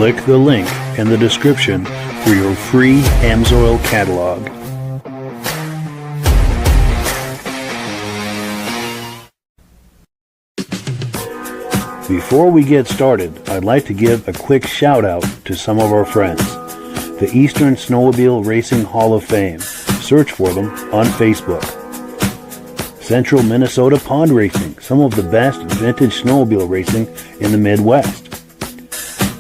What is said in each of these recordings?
Click the link in the description for your free Amsoil catalog. Before we get started, I'd like to give a quick shout out to some of our friends. The Eastern Snowmobile Racing Hall of Fame. Search for them on Facebook. Central Minnesota Pond Racing, some of the best vintage snowmobile racing in the Midwest.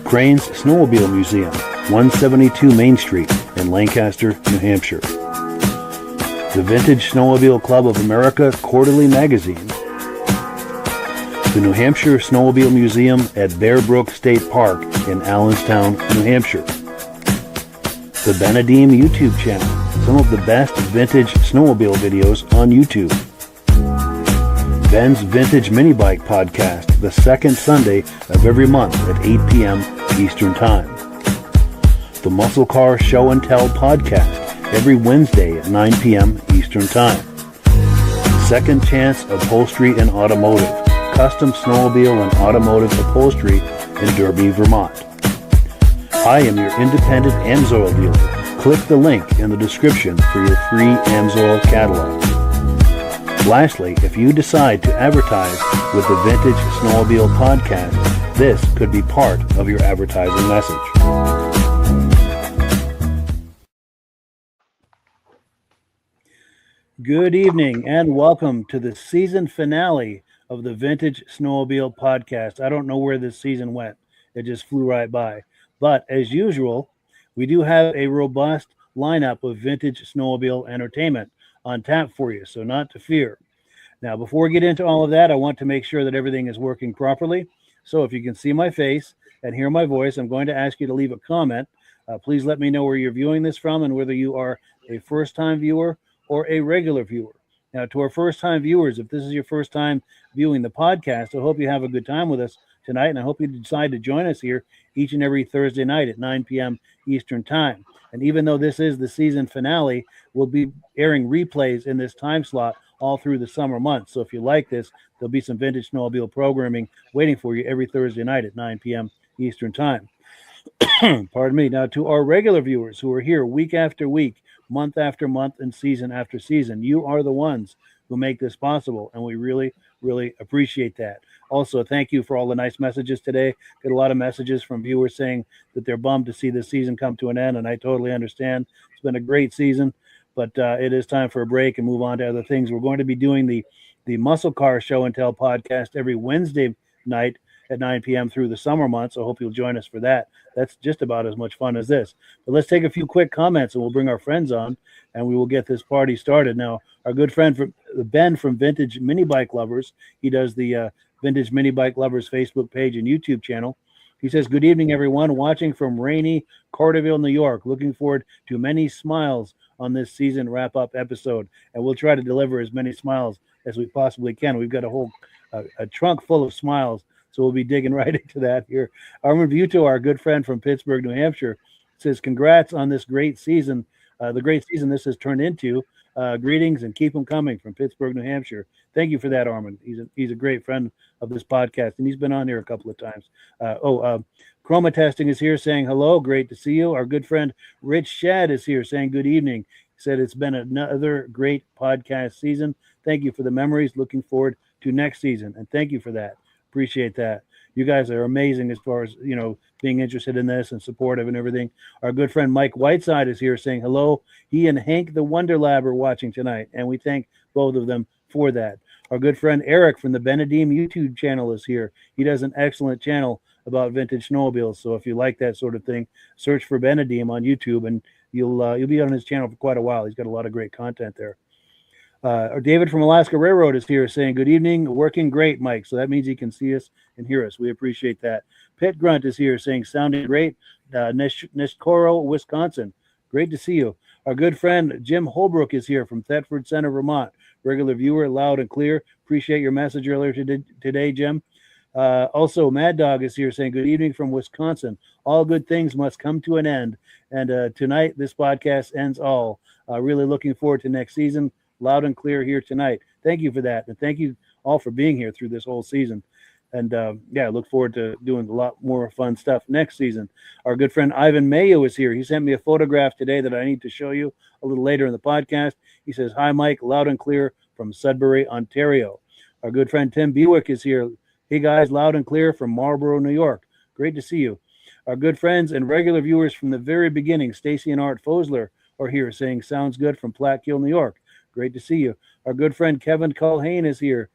Crane's Snowmobile Museum, 172 Main Street in Lancaster, New Hampshire. The Vintage Snowmobile Club of America Quarterly Magazine. The New Hampshire Snowmobile Museum at Bear Brook State Park in Allenstown, New Hampshire. The Benedim YouTube channel, some of the best vintage snowmobile videos on YouTube. Ben's Vintage Mini Bike Podcast, the second Sunday of every month at 8 p.m. Eastern Time. The Muscle Car Show and Tell Podcast, every Wednesday at 9 p.m. Eastern Time. Second Chance Upholstery and Automotive, custom snowmobile and automotive upholstery in Derby, Vermont. I am your independent Amsoil dealer. Click the link in the description for your free Amsoil catalog. Lastly, if you decide to advertise with the Vintage Snowmobile Podcast, this could be part of your advertising message. Good evening and welcome to the season finale of the Vintage Snowmobile Podcast. I don't know where this season went. It just flew right by. But as usual, we do have a robust lineup of vintage snowmobile entertainment on tap for you, so not to fear. Now, before we get into all of that, I want to make sure that everything is working properly. So if you can see my face and hear my voice, I'm going to ask you to leave a comment. Please let me know where you're viewing this from and whether you are a first-time viewer or a regular viewer. Now, to our first-time viewers, if this is your first time viewing the podcast, I hope you have a good time with us tonight, and I hope you decide to join us here each and every Thursday night at 9 p.m. Eastern Time. And even though this is the season finale, we'll be airing replays in this time slot all through the summer months. So if you like this, there'll be some vintage snowmobile programming waiting for you every Thursday night at 9 p.m. Eastern Time. Pardon me. Now, to our regular viewers who are here week after week, month after month, and season after season, you are the ones who make this possible, and we really, really appreciate that. Also, thank you for all the nice messages today. Got a lot of messages from viewers saying that they're bummed to see this season come to an end, and I totally understand. It's been a great season, but it is time for a break and move on to other things. We're going to be doing the Muscle Car Show and Tell podcast every Wednesday night at 9 p.m. through the summer months. I hope you'll join us for that. That's just about as much fun as this. But let's take a few quick comments, and we'll bring our friends on, and we will get this party started. Now, our good friend Ben from Vintage Mini Bike Lovers, he does the Vintage Mini Bike Lovers Facebook page and YouTube channel. He says, good evening, everyone, watching from rainy Carterville, New York. Looking forward to many smiles on this season wrap-up episode, and we'll try to deliver as many smiles as we possibly can. We've got a trunk full of smiles, so we'll be digging right into that here. Our review to our good friend from Pittsburgh, New Hampshire, says, congrats on this great season, the great season this has turned into. Greetings and keep them coming from Pittsburgh, New Hampshire. Thank you for that, Armin. He's a great friend of this podcast, and he's been on here a couple of times. Chroma Testing is here saying hello. Great to see you. Our good friend Rich Shad is here saying good evening. He said it's been another great podcast season. Thank you for the memories. Looking forward to next season, and thank you for that. Appreciate that. You guys are amazing as far as, being interested in this and supportive and everything. Our good friend Mike Whiteside is here saying hello. He and Hank the Wonder Lab are watching tonight, and we thank both of them for that. Our good friend Eric from the Benedim YouTube channel is here. He does an excellent channel about vintage snowmobiles, so if you like that sort of thing, search for Benedim on YouTube, and you'll be on his channel for quite a while. He's got a lot of great content there. David from Alaska Railroad is here saying, good evening, working great, Mike. So that means he can see us and hear us. We appreciate that. Pit Grunt is here saying, sounding great. Neshkoro, Wisconsin. Great to see you. Our good friend Jim Holbrook is here from Thetford Center, Vermont. Regular viewer, loud and clear. Appreciate your message earlier today, Jim. Also, Mad Dog is here saying, good evening from Wisconsin. All good things must come to an end. And tonight, this podcast ends all. Really looking forward to next season. Loud and clear here tonight. Thank you for that. And thank you all for being here through this whole season. And look forward to doing a lot more fun stuff next season. Our good friend Ivan Mayo is here. He sent me a photograph today that I need to show you a little later in the podcast. He says, "Hi, Mike, loud and clear from Sudbury, Ontario." Our good friend Tim Bewick is here. "Hey, guys, loud and clear from Marlborough, New York. Great to see you." Our good friends and regular viewers from the very beginning, Stacy and Art Fosler, are here saying, "Sounds good," from Plattkill, New York. Great to see you. Our good friend Kevin Culhane is here.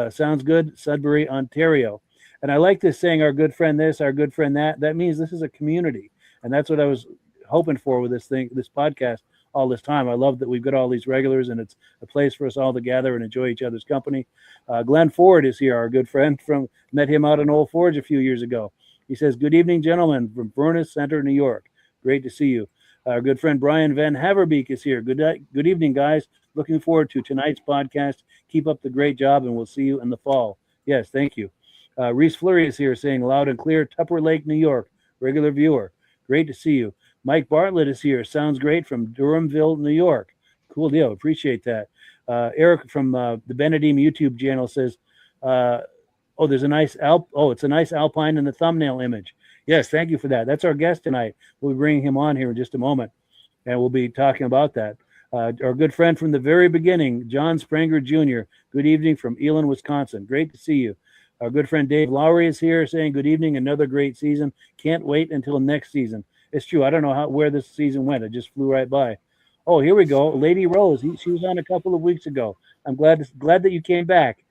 "Sounds good," Sudbury, Ontario. And I like this saying, "Our good friend this, our good friend that." That means this is a community. And that's what I was hoping for with this podcast all this time. I love that we've got all these regulars, and it's a place for us all to gather and enjoy each other's company. Glenn Ford is here, our good friend. Met him out in Old Forge a few years ago. He says, "Good evening, gentlemen, from Furnace Center, New York. Great to see you." Our good friend Brian Van Haverbeek is here. Good evening, guys. Looking forward to tonight's podcast. Keep up the great job, and we'll see you in the fall. Yes, thank you. Reese Fleury is here saying, "Loud and clear, Tupper Lake, New York. Regular viewer. Great to see you." Mike Bartlett is here. "Sounds great," from Durhamville, New York. Cool deal. Appreciate that. Eric from the Benedim YouTube channel says, there's a nice it's a nice Alpine in the thumbnail image. Yes, thank you for that. That's our guest tonight. We'll be bringing him on here in just a moment, and we'll be talking about that. Our good friend from the very beginning, John Spranger Jr. Good evening from Elon, Wisconsin. Great to see you. Our good friend Dave Lowry is here saying, "Good evening. Another great season. Can't wait until next season." It's true. I don't know where this season went. It just flew right by. Oh, here we go. Lady Rose. She was on a couple of weeks ago. I'm glad that you came back.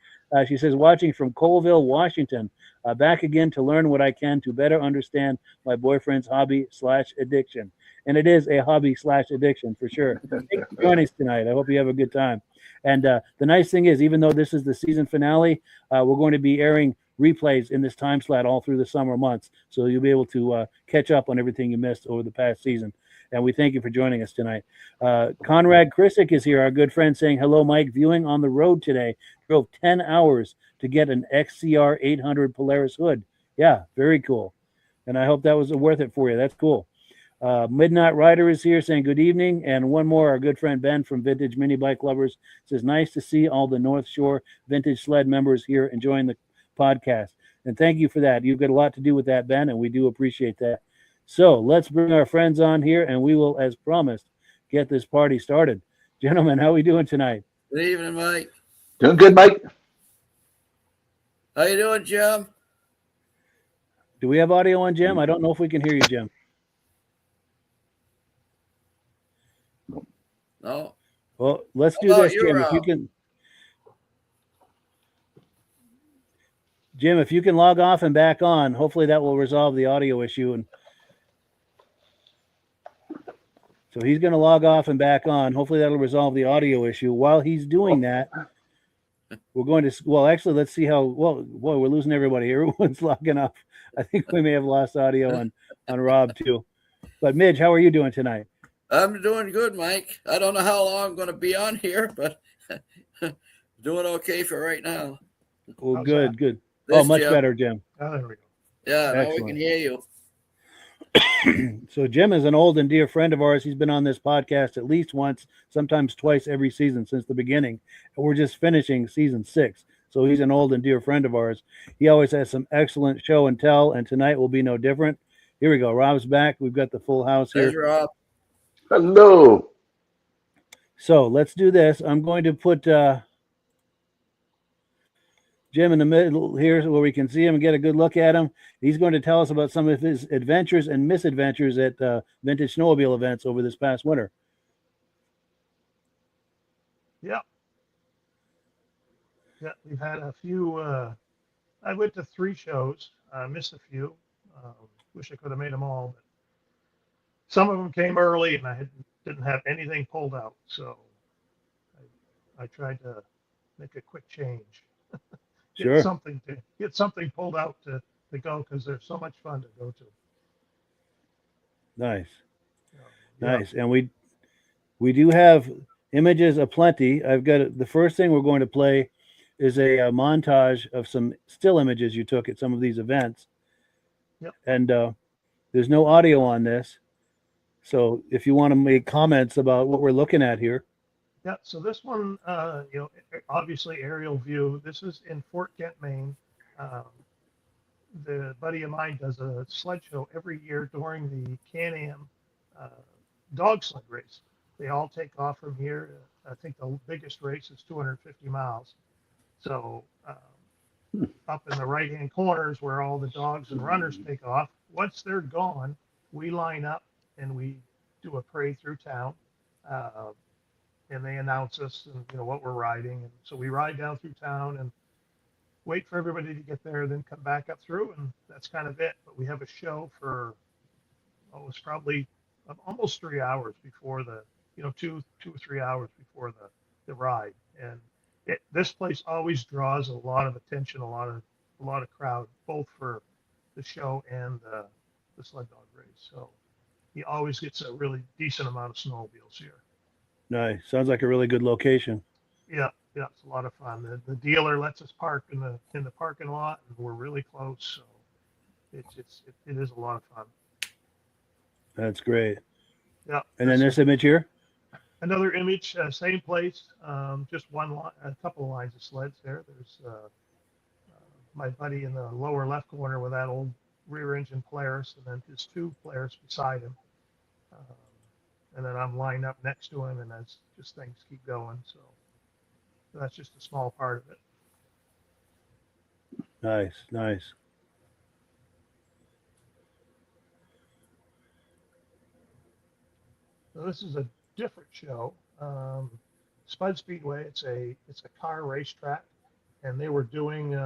She says, "Watching from Colville, Washington. Back again to learn what I can to better understand my boyfriend's hobby/addiction." And it is a hobby/addiction for sure. Thank you for joining us tonight. I hope you have a good time. And the nice thing is, even though this is the season finale, we're going to be airing replays in this time slot all through the summer months. So you'll be able to catch up on everything you missed over the past season. And we thank you for joining us tonight. Conrad Krisick is here, our good friend, saying, "Hello, Mike. Viewing on the road today. Drove 10 hours to get an XCR 800 Polaris hood." Yeah, very cool. And I hope that was worth it for you. That's cool. Midnight Rider is here saying, "Good evening." And one more, our good friend Ben from Vintage Mini Bike Lovers says, "Nice to see all the North Shore Vintage Sled members here enjoying the podcast." And thank you for that. You've got a lot to do with that, Ben, and we do appreciate that. So let's bring our friends on here, and we will, as promised, get this party started. Gentlemen, how are we doing tonight? Good evening, Mike. Doing good, Mike. How you doing, Jim? Do we have audio on Jim? I don't know if we can hear you, Jim. No. Well, let's do this, Jim. If you can, Jim, if you can log off and back on, hopefully that will resolve the audio issue. And so he's going to log off and back on. Hopefully that'll resolve the audio issue. While he's doing that, we're going to, actually, let's see how, boy, we're losing everybody. Everyone's logging off. I think we may have lost audio on Rob too. But Midge, how are you doing tonight? I'm doing good, Mike. I don't know how long I'm going to be on here, but doing okay for right now. Well, good. Much Jim. Better, Jim. Oh, there we go. Yeah, now we can hear you. So Jim is an old and dear friend of ours. He's been on this podcast at least once, sometimes twice every season since the beginning. And we're just finishing season 6. So he's an old and dear friend of ours. He always has some excellent show and tell, and tonight will be no different. Here we go. Rob's back. We've got the full house here. There's Rob. Hello. So let's do this. I'm going to put Jim in the middle here where we can see him and get a good look at him. He's going to tell us about some of his adventures and misadventures at Vintage Snowmobile events over this past winter. Yeah, we've had a few. I went to 3 shows. I missed a few. Wish I could have made them all, but some of them came early, and I didn't have anything pulled out. So I tried to make a quick change. Sure. Get something pulled out to go, because they're so much fun to go to. Nice. Yeah. Nice. And we do have images aplenty. I've got the first thing we're going to play is a montage of some still images you took at some of these events. Yep. And there's no audio on this. So if you want to make comments about what we're looking at here. Yeah, so this one, obviously aerial view. This is in Fort Kent, Maine. the buddy of mine does a sled show every year during the Can-Am dog sled race. They all take off from here. I think the biggest race is 250 miles. So up in the right-hand corners where all the dogs and runners take off, once they're gone, we line up and we do a parade through town. And they announce us and what we're riding. And so we ride down through town and wait for everybody to get there, then come back up through, and that's kind of it. But we have a show for it's probably almost 3 hours before the 2 or 3 hours before the ride. And this place always draws a lot of attention, a lot of crowd, both for the show and the sled dog race. So he always gets a really decent amount of snowmobiles here. Nice. Sounds like a really good location. Yeah, it's a lot of fun. The dealer lets us park in the parking lot, and we're really close, so it is a lot of fun. That's great. Yeah. And then this image here? Another image, same place, just a couple of lines of sleds there. There's my buddy in the lower left corner with that old rear engine Polaris, and then his two Polaris beside him. And then I'm lined up next to him, and as just things keep going. So that's just a small part of it. Nice. So this is a different show. Spud Speedway. It's a car racetrack, and they were doing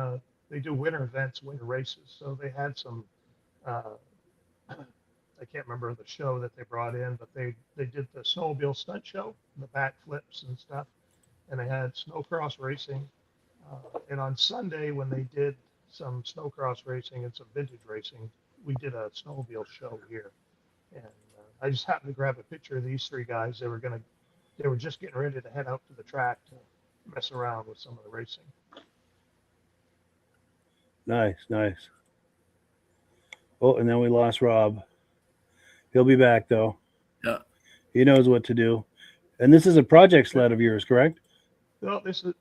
they do winter events, winter races. So they had some. I can't remember the show that they brought in, but they did the snowmobile stunt show, the back flips and stuff, and they had snowcross racing. And on Sunday, when they did some snowcross racing and some vintage racing, we did a snowmobile show here. And I just happened to grab a picture of these three guys. They were just getting ready to head out to the track to mess around with some of the racing. Nice. Oh, and then we lost Rob. He'll be back though. Yeah. He knows what to do. And this is a project sled of yours, correct? No, this is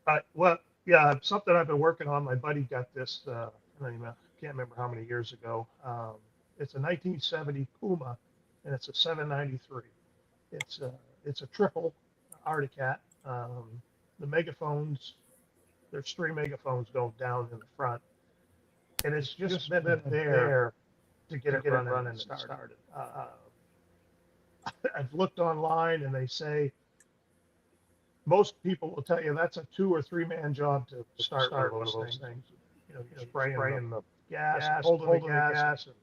something I've been working on. My buddy got this. I can't remember how many years ago. It's a 1970 Puma, and it's a 793. It's a triple Articat. The megaphones. There's 3 megaphones going down in the front, and it's just been there to get it running and started. I've looked online, and they say most people will tell you that's a 2 or 3 man job to start one of those things. You're spraying the gas, holding the gas, and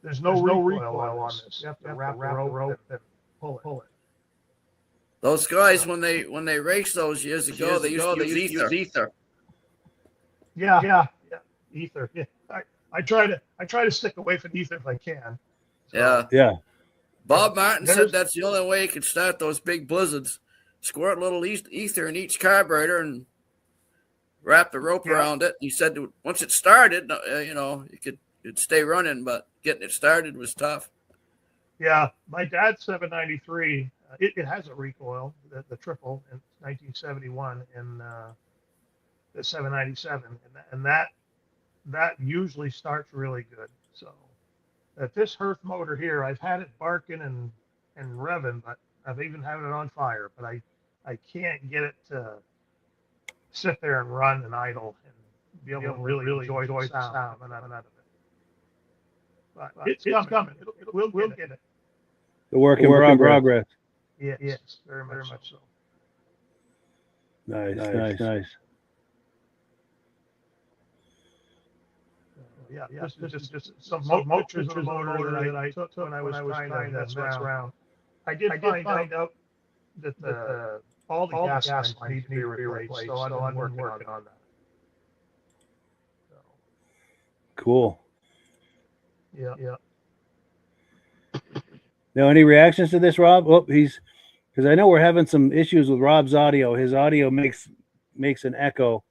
there's no recoil on this. You have to wrap the rope and pull it. Those guys, when they raced those years ago, they used to use ether. Yeah, ether. Yeah, I try to stick away from ether if I can. So, Yeah. Bob Martin said that's the only way you could start those big blizzards. Squirt a little ether in each carburetor and wrap the rope around it. He said once it started, it'd stay running, but getting it started was tough. Yeah, my dad's 793. It has a recoil, the triple in 1971, and the 797, and that usually starts really good. So at this Hearth motor here, I've had it barking and revving, but I've even had it on fire, but I can't get it to sit there and run and idle and be able to really enjoy the sound coming out of it. But it's coming. We'll get it. The work in progress. Yes, very much so. Nice. Yeah, this is just some pictures of the motor that I took when I was trying to mess around. I did find out that all the gas lines need to be replaced, so I'm working on that. Cool. Yeah. Now, any reactions to this, Rob? Oh, because I know we're having some issues with Rob's audio. His audio makes an echo.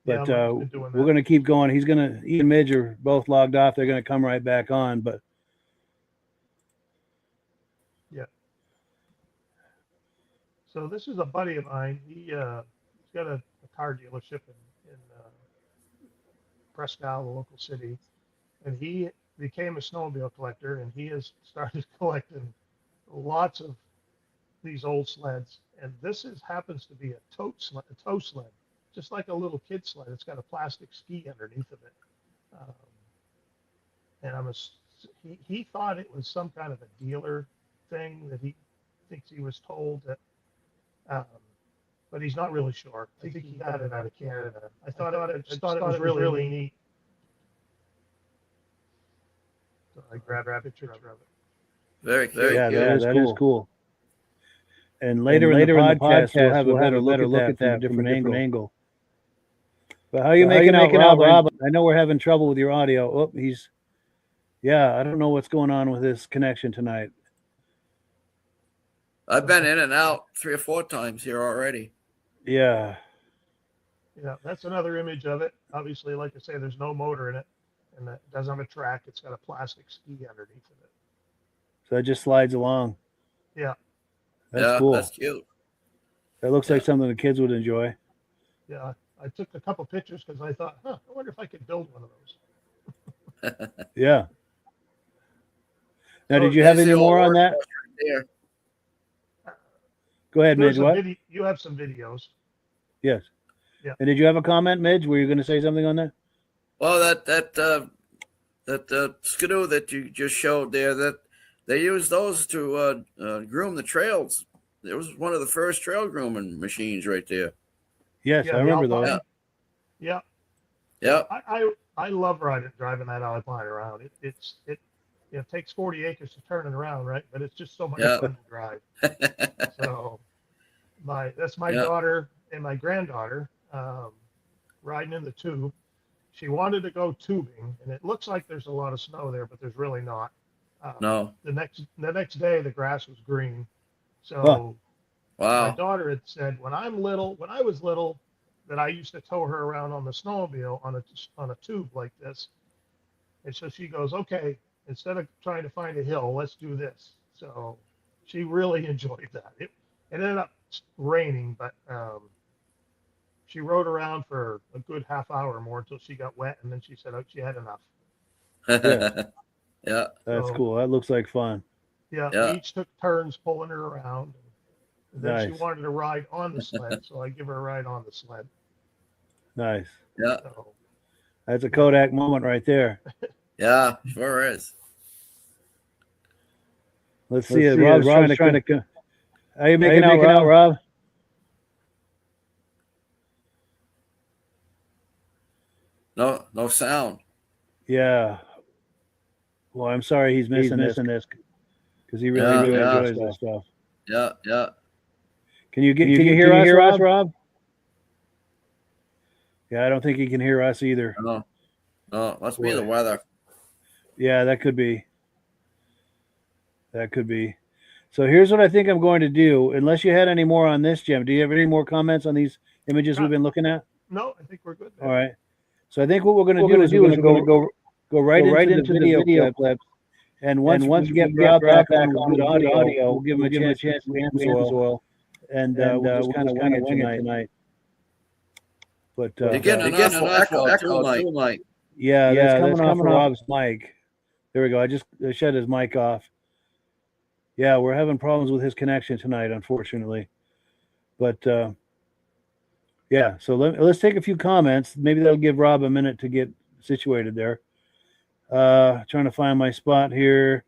But we're going to keep going. He and Midge are both logged off. They're going to come right back on. But yeah. So this is a buddy of mine. He's got a car dealership in Presque Isle, the local city, and he became a snowmobile collector, and he has started collecting lots of these old sleds. And this happens to be a tow sled, just like a little kid sled. It's got a plastic ski underneath of it. And he thought it was some kind of a dealer thing that he thinks he was told that, but he's not really sure. I think he got it out of Canada. I thought it was really neat. So I grabbed a picture of it. Very cool. Yeah, that is cool. And later in the podcast, we'll have a better look at that from a different angle. But how are you making out, Rob? I know we're having trouble with your audio. Oh, I don't know what's going on with this connection tonight. I've been in and out 3 or 4 times here already. Yeah. Yeah, that's another image of it. Obviously, like I say, there's no motor in it, and it doesn't have a track. It's got a plastic ski underneath of it. So it just slides along. Yeah. That's cool. That's cute. That looks like something the kids would enjoy. Yeah, I took a couple pictures because I thought, I wonder if I could build one of those. Yeah. Now, did you have any more on that? There. Go ahead, Midge. What? You have some videos. Yes. Yeah. And did you have a comment, Midge? Were you going to say something on that? Well, that skidoo that you just showed there, that they use those to groom the trails. It was one of the first trail grooming machines right there. Yes, Yeah, I remember those. Yeah. Yeah. I love driving that Alpine around. It takes 40 acres to turn it around, right? But it's just so much fun to drive. So that's my daughter and my granddaughter riding in the tube. She wanted to go tubing, and it looks like there's a lot of snow there, but there's really not. No. The next day, the grass was green. So Wow. my daughter had said, when I was little, that I used to tow her around on the snowmobile on a tube like this. And so she goes, okay, instead of trying to find a hill, let's do this. So she really enjoyed that. It ended up raining, but she rode around for a good half hour or more until she got wet, and then she said, oh, she had enough. Yeah. That's cool. That looks like fun. Yeah, we each took turns pulling her around. And then she wanted to ride on the sled, so I give her a ride on the sled. Nice. Yeah. So, That's a Kodak moment right there. Yeah, sure is. Let's see it. Rob's trying to. How you making out, Rob? No sound. Yeah. Well, I'm sorry he's missing this because he really enjoys that stuff. Yeah. Can you hear us, Rob? Yeah, I don't think he can hear us either. No, must be the weather. Yeah, that could be. So here's what I think I'm going to do. Unless you had any more on this, Jim, do you have any more comments on these images we've been looking at? No, I think we're good. All right. So I think what we're going to do is we're going to go right into the video clips. And once we get Rob back on good audio, we'll give him a chance to answer oil. And we'll just kind of wing it tonight. But you're getting an awful echo, Mike. Yeah, that's coming off Rob's mic. There we go. I just shut his mic off. Yeah, we're having problems with his connection tonight, unfortunately. But yeah, so let's take a few comments. Maybe that'll give Rob a minute to get situated there. Trying to find my spot here.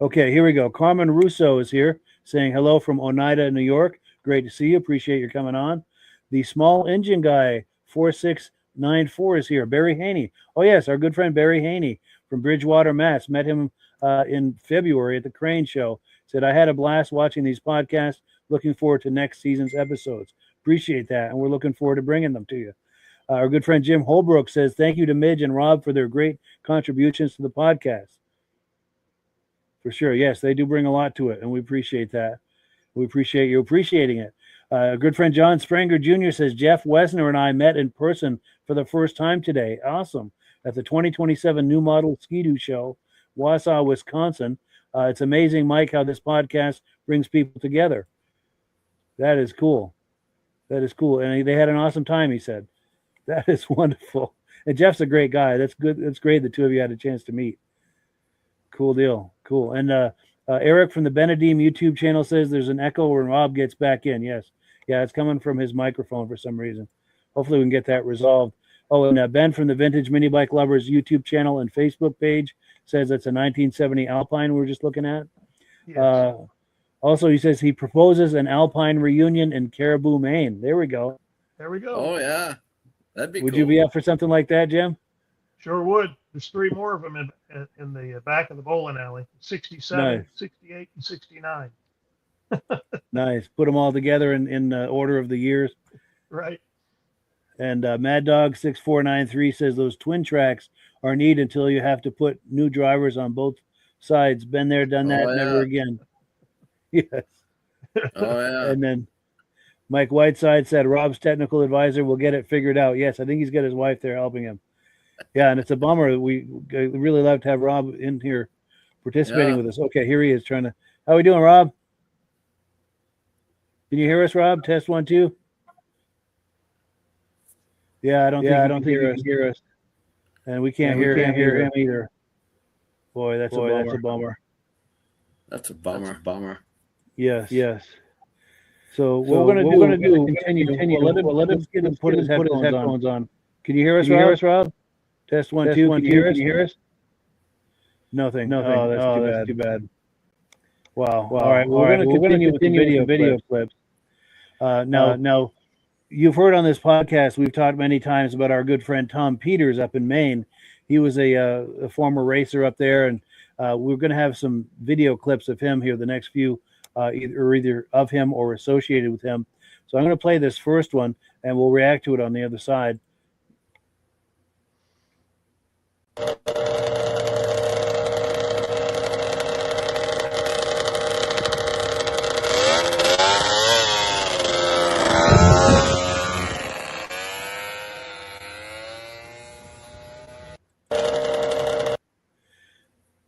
Okay, here we go. Carmen Russo is here saying hello from Oneida, New York. Great to see you. Appreciate your coming on. The small engine guy 4694 is here. Barry Haney. Oh yes, our good friend Barry Haney from Bridgewater, Mass. Met him in February at the Crane Show. Said I had a blast watching these podcasts. Looking forward to next season's episodes. Appreciate that, and we're looking forward to bringing them to you. Our good friend Jim Holbrook says thank you to Midge and Rob for their great contributions to the podcast. For sure, yes, they do bring a lot to it, and we appreciate that. We appreciate you appreciating it. Our good friend John Spranger Jr. says Jeff Wesner and I met in person for the first time today. Awesome. At the 2027 New Model Ski-Doo Show, Wausau, Wisconsin. It's amazing, Mike, how this podcast brings people together. That is cool. And they had an awesome time, he said. That is wonderful. And Jeff's a great guy. That's good. That's great. The two of you had a chance to meet. Cool deal. Cool. And Eric from the Benedim YouTube channel says there's an echo when Rob gets back in. Yes. Yeah, it's coming from his microphone for some reason. Hopefully we can get that resolved. Oh, and Ben from the Vintage Mini Bike Lovers YouTube channel and Facebook page says it's a 1970 Alpine we're just looking at. Yes. Also, he says he proposes an Alpine reunion in Caribou, Maine. There we go. There we go. Oh, yeah. That'd be Would cool. you be up for something like that, Jim? Sure would. There's 3 more of them in the back of the bowling alley, 67, nice. 68, and 69. Nice. Put them all together in order of the years. Right. And Mad Dog 6493 says those twin tracks are neat until you have to put new drivers on both sides. Been there, done that, never again. Yes. Oh, yeah. And then Mike Whiteside said Rob's technical advisor will get it figured out. Yes, I think he's got his wife there helping him. Yeah, and it's a bummer. We really love to have Rob in here participating with us. Okay, here he is trying to. How are we doing, Rob? Can you hear us, Rob? Test 1, 2. Yeah, I don't think he can hear us. And we can't hear him either. Boy, that's a bummer. That's a bummer. Yes. So what we're gonna do continue. Let him get him put his headphones on. Can you hear us, Rob? Test 1, 2. Can you hear us? Nothing. Oh, that's too bad. Wow. All right. We're gonna continue with the video clips. Now, you've heard on this podcast, we've talked many times about our good friend Tom Peters up in Maine. He was a former racer up there, and we're going to have some video clips of him here, the next few, either of him or associated with him. So I'm going to play this first one, and we'll react to it on the other side.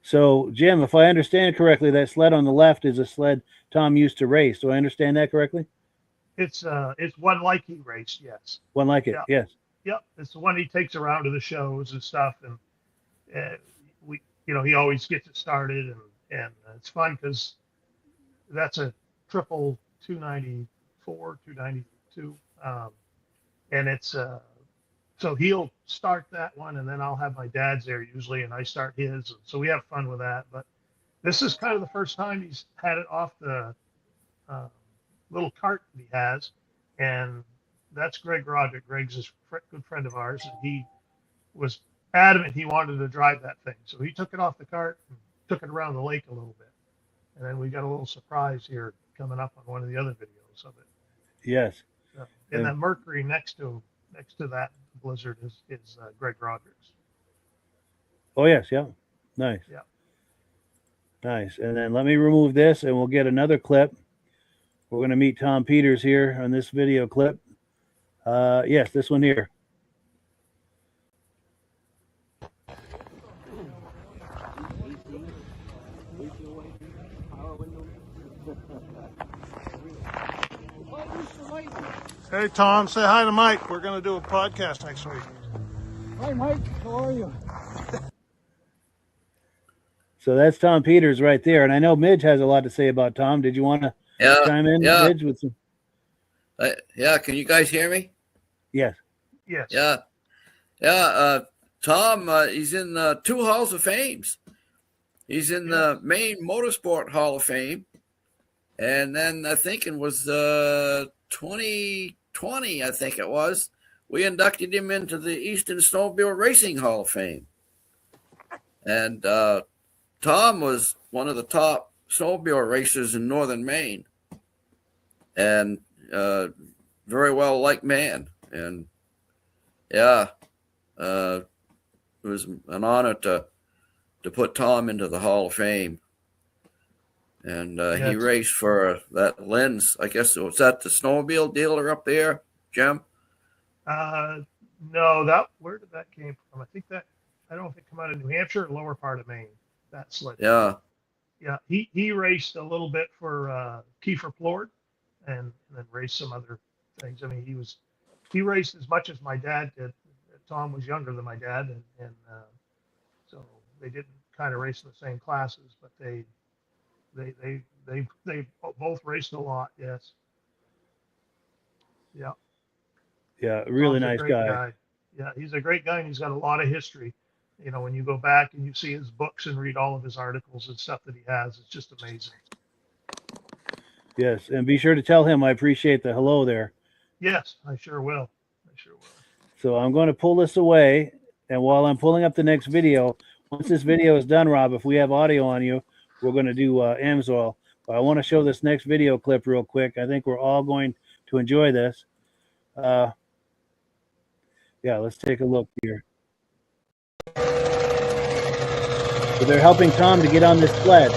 So, Jim, if I understand correctly, that sled on the left is a sled Tom used to race. Do I understand that correctly? It's one like he raced, yes. One like it, yes. Yep, it's the one he takes around to the shows and stuff, and he always gets it started, and it's fun because that's a triple 294, 292, and it's so he'll start that one, and then I'll have my dad's there usually, and I start his. So we have fun with that. But this is kind of the first time he's had it off the little cart that he has, and that's Greg Roderick. Greg's a good friend of ours, and he was adamant he wanted to drive that thing. So he took it off the cart and took it around the lake a little bit. And then we got a little surprise here coming up on one of the other videos of it. Yes. And then Mercury next to that Blizzard is Greg Roderick's. Oh, yes. Yeah. Nice. Yeah. Nice. And then let me remove this, and we'll get another clip. We're going to meet Tom Peters here on this video clip. Yes, this one here. Hey, Tom, say hi to Mike. We're going to do a podcast next week. Hi, Mike. How are you? So that's Tom Peters right there. And I know Midge has a lot to say about Tom. Did you want to chime in, Midge? With some... yeah, can you guys hear me? Yes. Yes. Yeah. Tom, he's in 2 Halls of Fames. He's in the Maine Motorsport Hall of Fame. And then I think it was 2020, I think it was, we inducted him into the Eastern Snowmobile Racing Hall of Fame. And Tom was one of the top snowmobile racers in northern Maine. And very well liked man. And it was an honor to put Tom into the Hall of Fame. And he raced for that Lens. I guess was that the snowmobile dealer up there, Jim? No, where did that came from? I don't know if it came out of New Hampshire or lower part of Maine. That sled. Yeah. Yeah. He raced a little bit for Kiefer Plord, and then raced some other things. I mean, he raced as much as my dad did Tom was younger than my dad, and so they didn't kind of race in the same classes, but they both raced a lot. Yes. Yeah. Yeah, really Tom's a nice great guy. Yeah, he's a great guy, and he's got a lot of history. You know, when you go back and you see his books and read all of his articles and stuff that he has, it's just amazing. Yes, and be sure to tell him I appreciate the hello there. Yes, I sure will. So I'm going to pull this away, and while I'm pulling up the next video, once this video is done, Rob, if we have audio on you, we're going to do Amsoil. But I want to show this next video clip real quick. I think we're all going to enjoy this. Yeah, let's take a look here. So they're helping Tom to get on this sled.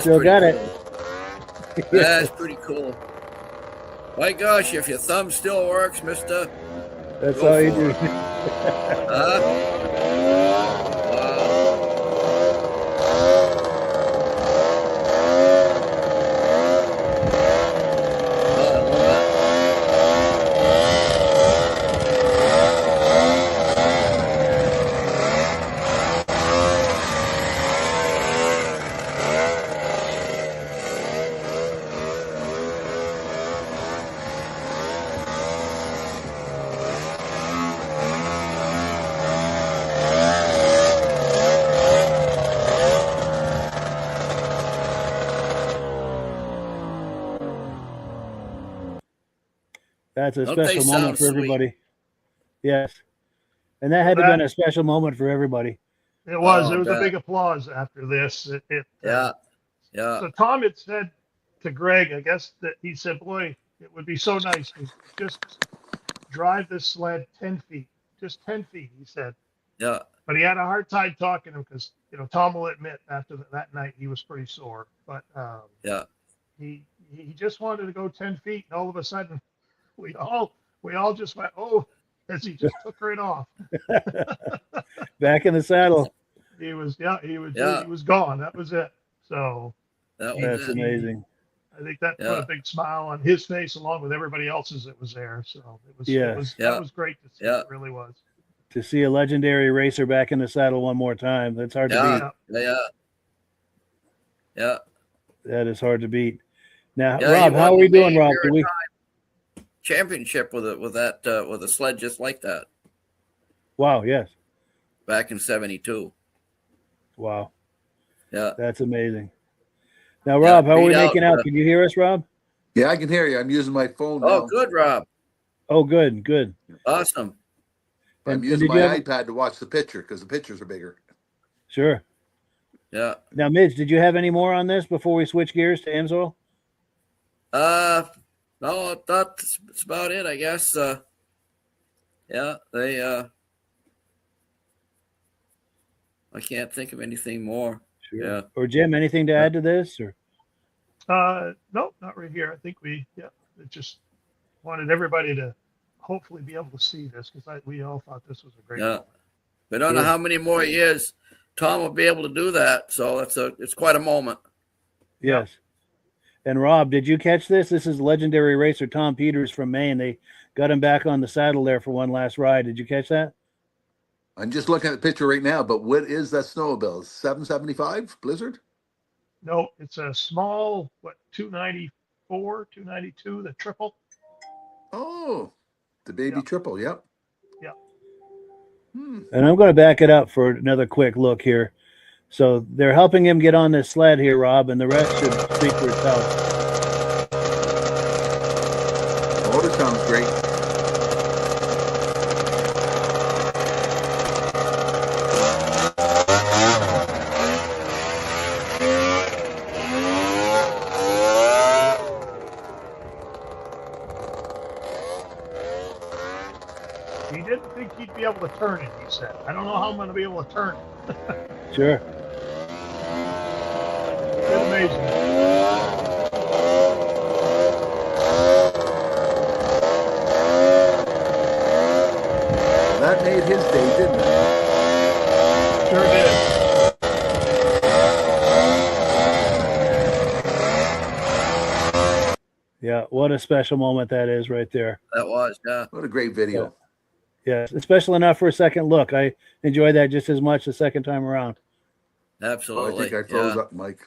Still got cool. it. That's pretty cool. My gosh, if your thumb still works, mister. That's all you do. That's a special moment for everybody. Sweet. Yes. And that had to have been a special moment for everybody. It was. There was a big applause after this. Yeah. So Tom had said to Greg, I guess, that he said, boy, it would be so nice to just drive this sled 10 feet. Just 10 feet, he said. Yeah. But he had a hard time talking to him because, you know, Tom will admit after that night he was pretty sore. But he just wanted to go 10 feet, and all of a sudden, we all just went, oh, as he just took right off. Back in the saddle. He was gone. That was it. So that's amazing. I think that put a big smile on his face along with everybody else's that was there. So that was great to see. It really was. To see a legendary racer back in the saddle one more time. That's hard to beat. Yeah. That is hard to beat. Now, Rob, how are we doing, Rob? Do we championship with a sled just like that? Wow, yes. Back in 72. Wow. Yeah. That's amazing. Now, Rob, how are we making out? Can you hear us, Rob? Yeah, I can hear you. I'm using my phone now. Oh, good, Rob. Oh, good. Awesome. I'm using my iPad to watch the picture because the pictures are bigger. Sure. Yeah. Now, Midge, did you have any more on this before we switch gears to Amsoil? No, that's about it, I guess. I can't think of anything more. Sure. Yeah. Or Jim, anything to add to this? Or no, not right here. I think it just wanted everybody to hopefully be able to see this because we all thought this was a great moment. We don't know how many more years Tom will be able to do that, so it's quite a moment. Yes. And Rob, did you catch this? This is legendary racer Tom Peters from Maine. They got him back on the saddle there for one last ride. Did you catch that? I'm just looking at the picture right now, but what is that snowmobile? 775 Blizzard? No, it's a small, 294, 292, the triple. Oh, the baby triple, yep. Yeah. And I'm going to back it up for another quick look here. So they're helping him get on this sled here, Rob, and the rest should speak for itself. The motor sounds great. he'd be able to turn it, he said. I don't know how I'm going to be able to turn it. Sure. It's amazing. That made his day, didn't it? Sure did. Yeah, what a special moment that is right there. That was, yeah. What a great video. Yes, it's special enough for a second look. I enjoyed that just as much the second time around. Absolutely. Oh, I think I froze up, Mike.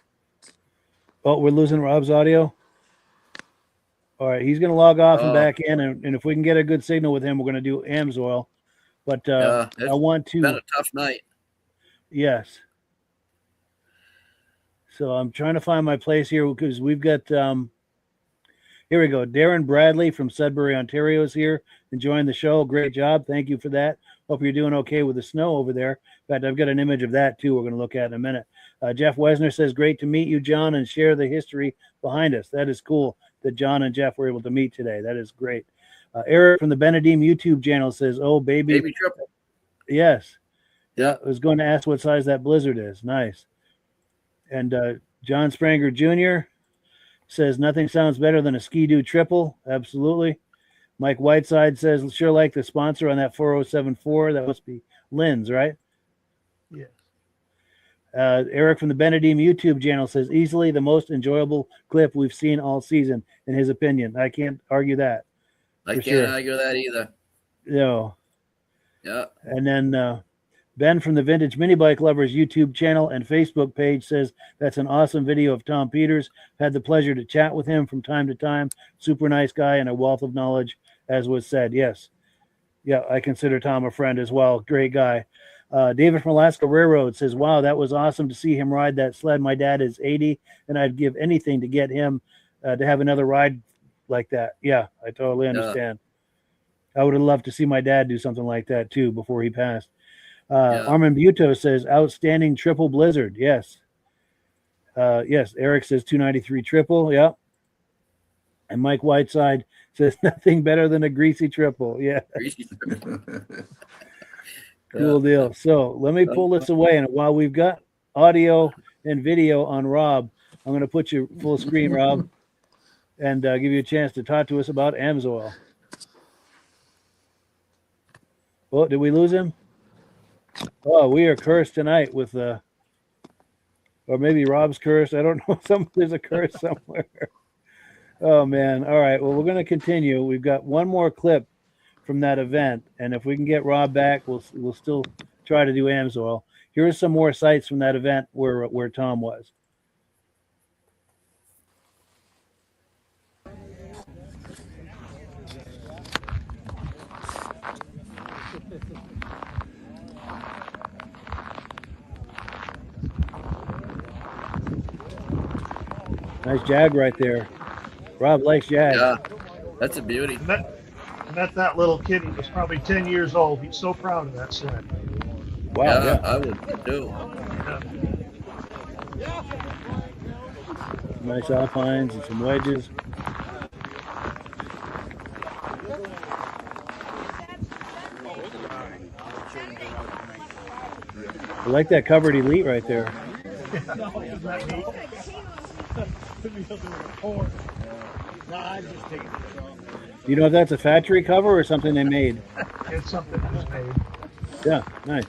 Oh, we're losing Rob's audio? All right, he's going to log off and back in, and if we can get a good signal with him, we're going to do Amsoil. But I want to... It's been a tough night. Yes. So I'm trying to find my place here because we've got... here we go. Darren Bradley from Sudbury, Ontario is here, enjoying the show. Great job. Thank you for that. Hope you're doing okay with the snow over there. In fact, I've got an image of that, too, we're going to look at in a minute. Jeff Wesner says, great to meet you, John, and share the history behind us. That is cool that John and Jeff were able to meet today. That is great. Eric from the Benedim YouTube channel says, oh, baby triple. Yes. Yeah. I was going to ask what size that Blizzard is. Nice. And John Spranger Jr. says, nothing sounds better than a Ski-Doo triple. Absolutely. Mike Whiteside says, sure like the sponsor on that 4074. That must be Lynn's, right? Yeah. Eric from the Benedim YouTube channel says, easily the most enjoyable clip we've seen all season, in his opinion. I can't argue that. I can't argue that either. No. Yeah. And then Ben from the Vintage Mini Bike Lovers YouTube channel and Facebook page says, that's an awesome video of Tom Peters. Had the pleasure to chat with him from time to time. Super nice guy and a wealth of knowledge, as was said. Yes. Yeah, I consider Tom a friend as well. Great guy. David from Alaska Railroad says, wow, that was awesome to see him ride that sled. My dad is 80, and I'd give anything to get him to have another ride like that. Yeah, I totally understand. I would have loved to see my dad do something like that, too, before he passed. Armin Buto says, outstanding triple Blizzard. Yes. Yes, Eric says 293 triple. Yep. And Mike Whiteside says, nothing better than a greasy triple. Yeah. Greasy triple. Cool deal. So let me pull this away. And while we've got audio and video on Rob, I'm going to put you full screen, Rob, and give you a chance to talk to us about Amsoil. Oh, did we lose him? Oh, we are cursed tonight with or maybe Rob's cursed. I don't know. There's a curse somewhere. Oh, man. All right. Well, we're going to continue. We've got one more clip from that event, and if we can get Rob back, we'll still try to do Amsoil. Here are some more sites from that event where Tom was. Nice Jag right there. Rob likes Jag. Yeah, that's a beauty. Met that little kid. He was probably 10 years old. He's so proud of that sled. Wow. Yeah. I would too. Nice alpines and some wedges. I like that covered Elite right there. Isn't that neat? Do you know if that's a factory cover or something they made? It's something that was made. Yeah, nice.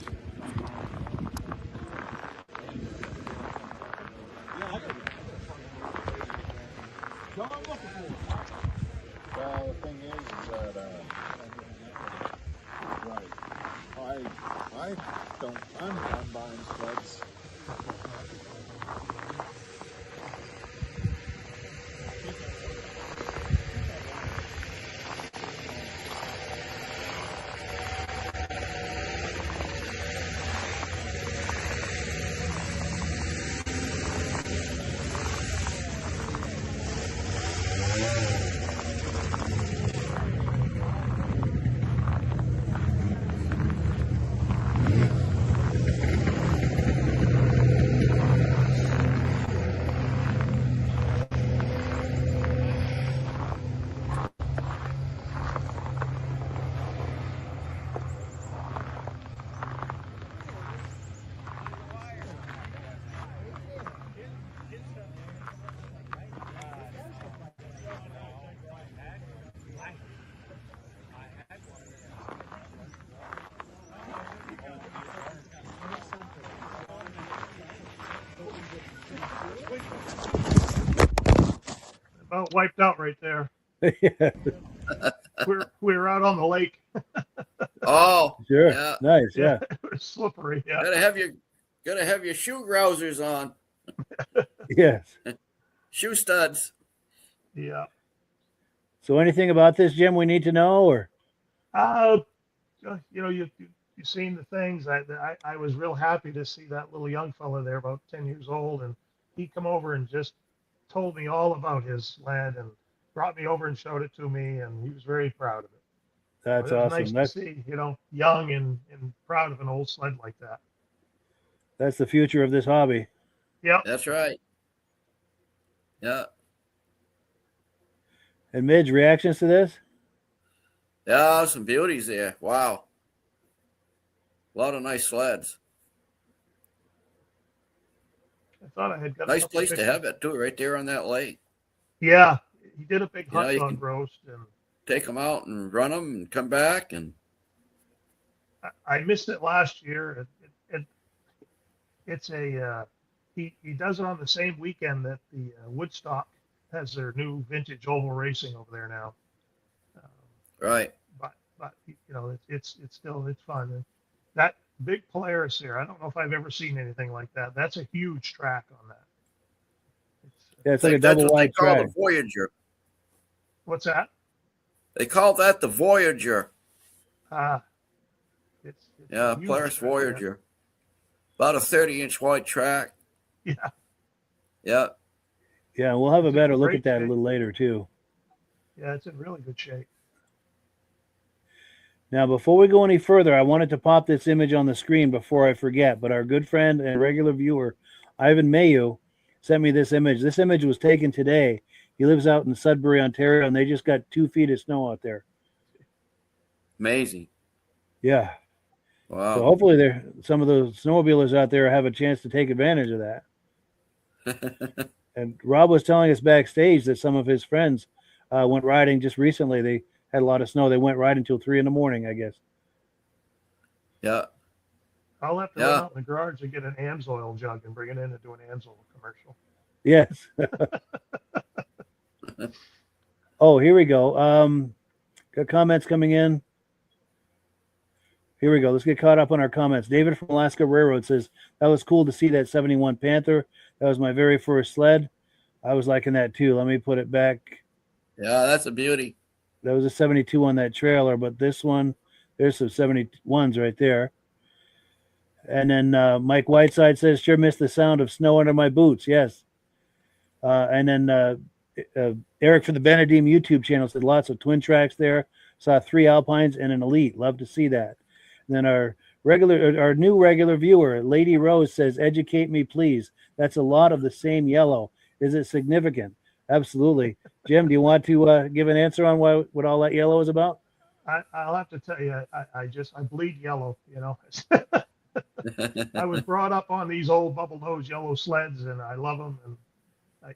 Well, the thing is that I'm buying sleds. About wiped out right there. Yeah, We're out on the lake. Oh, sure. yeah. Nice. Yeah. It was slippery. Yeah. Gotta have your shoe grousers on, Yes. shoe studs. Yeah. So anything about this, Jim, we need to know, or? You've seen the things. I was real happy to see that little young fella there, about 10 years old, and he come over and just told me all about his sled and brought me over and showed it to me, and he was very proud of it. That's So it was awesome. nice to see, young and proud of an old sled like that. That's the future of this hobby. Yep. That's right. Yeah. And Midge, reactions to this? Yeah, some beauties there. Wow. A lot of nice sleds. I thought I had got Nice place to have it, too, right there on that lake. Yeah. He did a big You know, hot you dog can- roast, and Take them out and run them and come back. And I missed it last year. It's a he does it on the same weekend that the Woodstock has their new vintage oval racing over there now. right. But it's fun. And that big Polaris here, I don't know if I've ever seen anything like that. That's a huge track on that. Yeah, it's like a That's double what they wide call track. the Voyager. What's that? They call that the Voyager. It's Yeah, a huge Polaris track, Voyager. About a 30-inch wide track. Yeah. Yeah. Yeah, we'll have a It's in better look great at that a shape. little later too. Yeah, it's in really good shape. Now, before we go any further, I wanted to pop this image on the screen before I forget, but our good friend and regular viewer, Ivan Mayu, sent me this image. This image was taken today. He lives out in Sudbury, Ontario, and they just got 2 feet of snow out there. Amazing. Yeah. Wow. So hopefully some of the snowmobilers out there have a chance to take advantage of that. And Rob was telling us backstage that some of his friends went riding just recently. They had a lot of snow. They went riding until 3 a.m, I guess. Yeah. I'll have to run out in the garage and get an Amsoil jug and bring it in and do an Amsoil commercial. Yes. Oh, here we go. Got comments coming in. Here we go. Let's get caught up on our comments. David from Alaska Railroad says, that was cool to see that 71 Panther. That was my very first sled. I was liking that too. Let me put it back. Yeah, that's a beauty. That was a 72 on that trailer, but this one, there's some 71s right there. And then Mike Whiteside says, sure missed the sound of snow under my boots. Yes. And then Eric from the Benedim YouTube channel said lots of twin tracks there. Saw 3 Alpines and an Elite. Love to see that. And then our new regular viewer, Lady Rose, says, educate me, please. That's a lot of the same yellow. Is it significant? Absolutely. Jim, do you want to give an answer on what all that yellow is about? I'll have to tell you, I bleed yellow, I was brought up on these old bubble nose yellow sleds, and I love them. And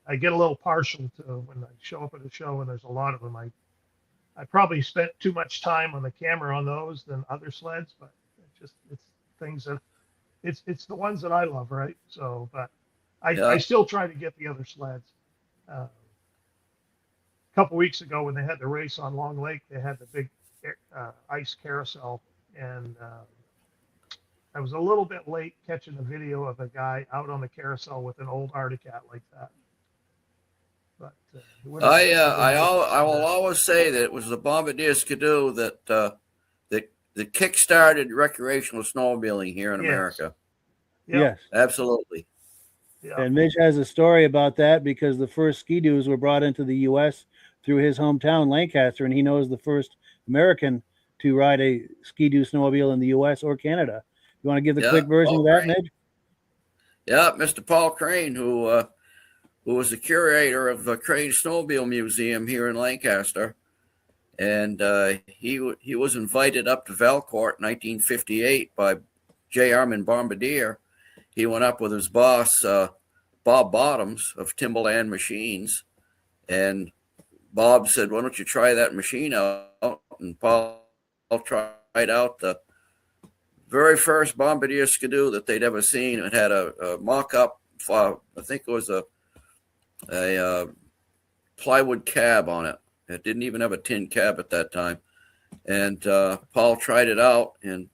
I get a little partial to when I show up at a show and there's a lot of them. I probably spent too much time on the camera on those than other sleds, but it's things that it's the ones that I love, right? So, but I still try to get the other sleds. A couple weeks ago when they had the race on Long Lake, they had the big ice carousel, and I was a little bit late catching a video of a guy out on the carousel with an old Articat like that. But I will always say that it was the Bombardier Skidoo that kick-started recreational snowmobiling here in America. Yep. Yes. Absolutely. Yeah. And Mitch has a story about that because the first Ski-Doos were brought into the U.S. through his hometown, Lancaster, and he knows the first American to ride a Ski-Doo snowmobile in the U.S. or Canada. You want to give the quick version of that, Mitch? Yeah, Mr. Paul Crane, who was the curator of the Crane Snowmobile Museum here in Lancaster. And he was invited up to Valcourt in 1958 by J. Armand Bombardier. He went up with his boss, Bob Bottoms of Timberland Machines. And Bob said, why don't you try that machine out? And Paul tried out the very first Bombardier Skidoo that they'd ever seen. It had a mock-up, I think it was a a plywood cab on it. It didn't even have a tin cab at that time. And Paul tried it out, and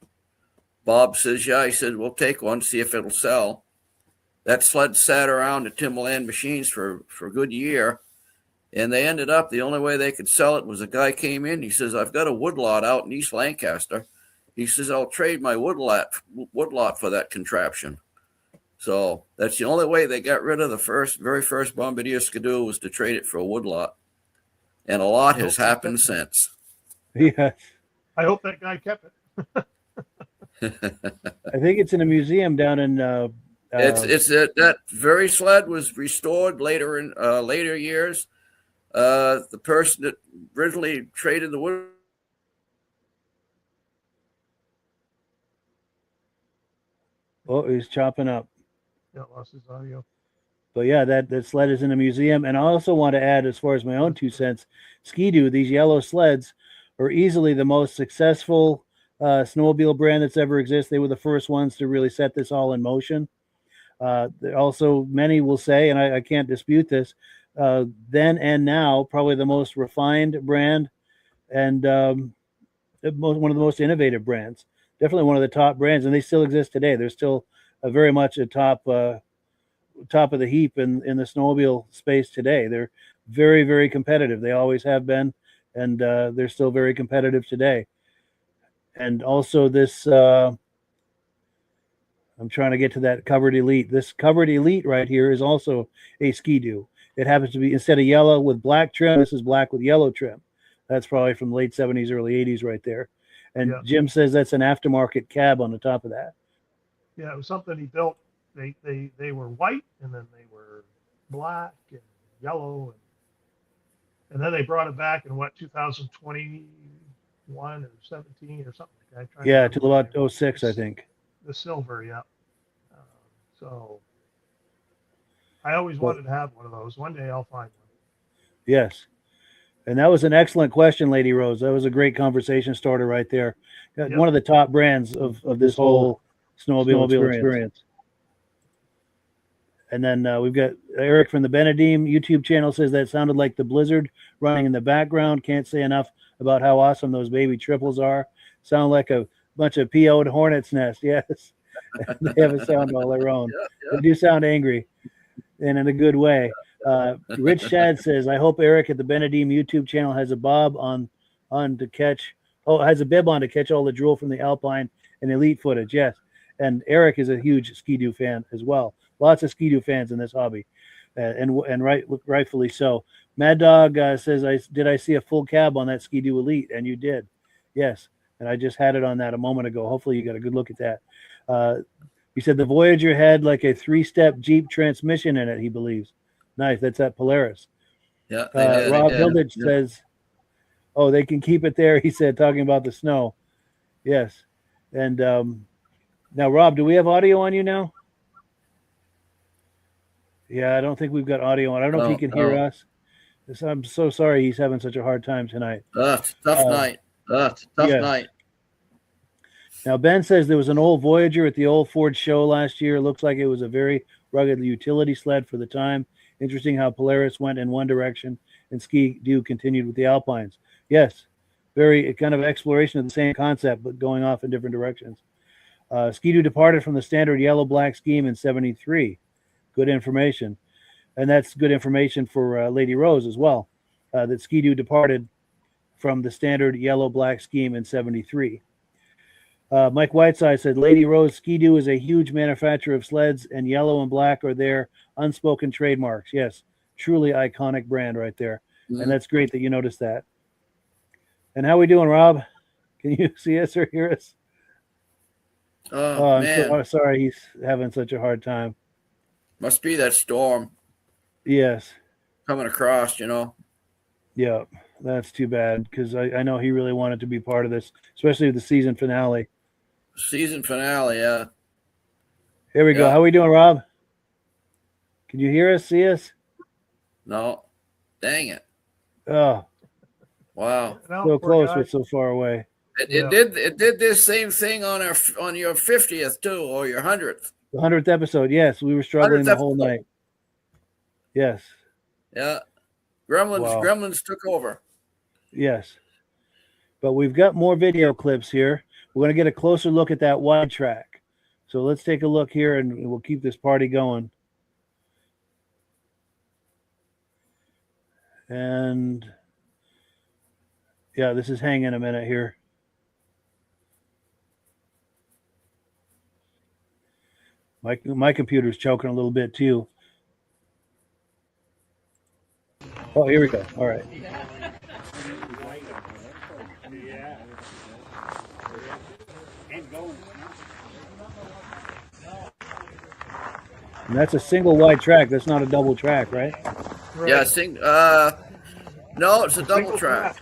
Bob says, yeah, he said, we'll take one, see if it'll sell. That sled sat around at Timberland Machines for a good year. And they ended up, the only way they could sell it was a guy came in. He says, I've got a woodlot out in East Lancaster. He says, I'll trade my woodlot for that contraption. So that's the only way they got rid of the very first Bombardier Skidoo, was to trade it for a woodlot. And a lot has happened since. Yeah. I hope that guy kept it. I think it's in a museum down in. That very sled was restored later in later years. The person that originally traded the wood. Oh, he's chopping up. Yeah, lost his audio. But yeah, that sled is in a museum. And I also want to add, as far as my own 2 cents, Ski-Doo, these yellow sleds are easily the most successful snowmobile brand that's ever existed. They were the first ones to really set this all in motion. Also, many will say, and I can't dispute this, then and now, probably the most refined brand and one of the most innovative brands. Definitely one of the top brands, and they still exist today. They're still very much a top of the heap in the snowmobile space today. They're very, very competitive. They always have been, and they're still very competitive today. And also this, I'm trying to get to that Covered Elite. This Covered Elite right here is also a Ski-Doo. It happens to be, instead of yellow with black trim, this is black with yellow trim. That's probably from the late 70s, early 80s right there. And yeah. Jim says that's an aftermarket cab on the top of that. Yeah, it was something he built. They were white, and then they were black and yellow, and then they brought it back in 2021 or 17 or something like that. Yeah, till about 06, I think. The silver, yeah. So I always wanted to have one of those. One day I'll find one. Yes. And that was an excellent question, Lady Rose. That was a great conversation starter right there. Yep. One of the top brands of this whole snowmobile experience. And then we've got Eric from the Benedim YouTube channel says that sounded like the Blizzard running in the background. Can't say enough about how awesome those baby triples are. Sound like a bunch of PO'd hornet's nest. Yes. They have a sound all their own. Yeah. They do sound angry and in a good way. Rich Shad says, I hope Eric at the Benedim YouTube channel has a bob on to catch. Oh, has a bib on to catch all the drool from the Alpine and Elite footage. Yes. And Eric is a huge Ski-Doo fan as well. Lots of Ski-Doo fans in this hobby, and rightfully so. Mad Dog says, did I see a full cab on that Ski-Doo Elite? And you did. Yes. And I just had it on that a moment ago. Hopefully you got a good look at that. He said the Voyager had like a 3-step Jeep transmission in it, he believes. Nice. That's at Polaris. Yeah. Rob Hilditch says, oh, they can keep it there. He said, talking about the snow. Yes. And now, Rob, do we have audio on you now? Yeah, I don't think we've got audio on. I don't know if he can hear us. I'm so sorry he's having such a hard time tonight. Tough night. Tough night. Now, Ben says there was an old Voyager at the old Ford show last year. It looks like it was a very rugged utility sled for the time. Interesting how Polaris went in one direction and Ski-Doo continued with the Alpines. Yes, very kind of exploration of the same concept, but going off in different directions. Ski-Doo departed from the standard yellow-black scheme in 73. Good information. And that's good information for Lady Rose as well, that Ski-Doo departed from the standard yellow-black scheme in 73. Mike Whiteside said, Lady Rose, Ski-Doo is a huge manufacturer of sleds, and yellow and black are their unspoken trademarks. Yes, truly iconic brand right there. Mm-hmm. And that's great that you noticed that. And how we doing, Rob? Can you see us or hear us? I'm so sorry he's having such a hard time. Must be that storm. Yes. Coming across, Yeah, that's too bad because I know he really wanted to be part of this, especially the season finale. Season finale, yeah. Here we go. How we doing, Rob? Can you hear us, see us? No. Dang it. Oh. Wow. So close, but so far away. It did this same thing on your 50th too, or your 100th. The 100th episode, yes. We were struggling the whole night. Yes. Yeah. Gremlins. Wow. Gremlins took over. Yes. But we've got more video clips here. We're going to get a closer look at that wide track. So let's take a look here, and we'll keep this party going. And yeah, this is hanging a minute here. My computer's choking a little bit too. Oh, here we go. All right. And that's a single wide track. That's not a double track, right? Yeah, no, it's a double track.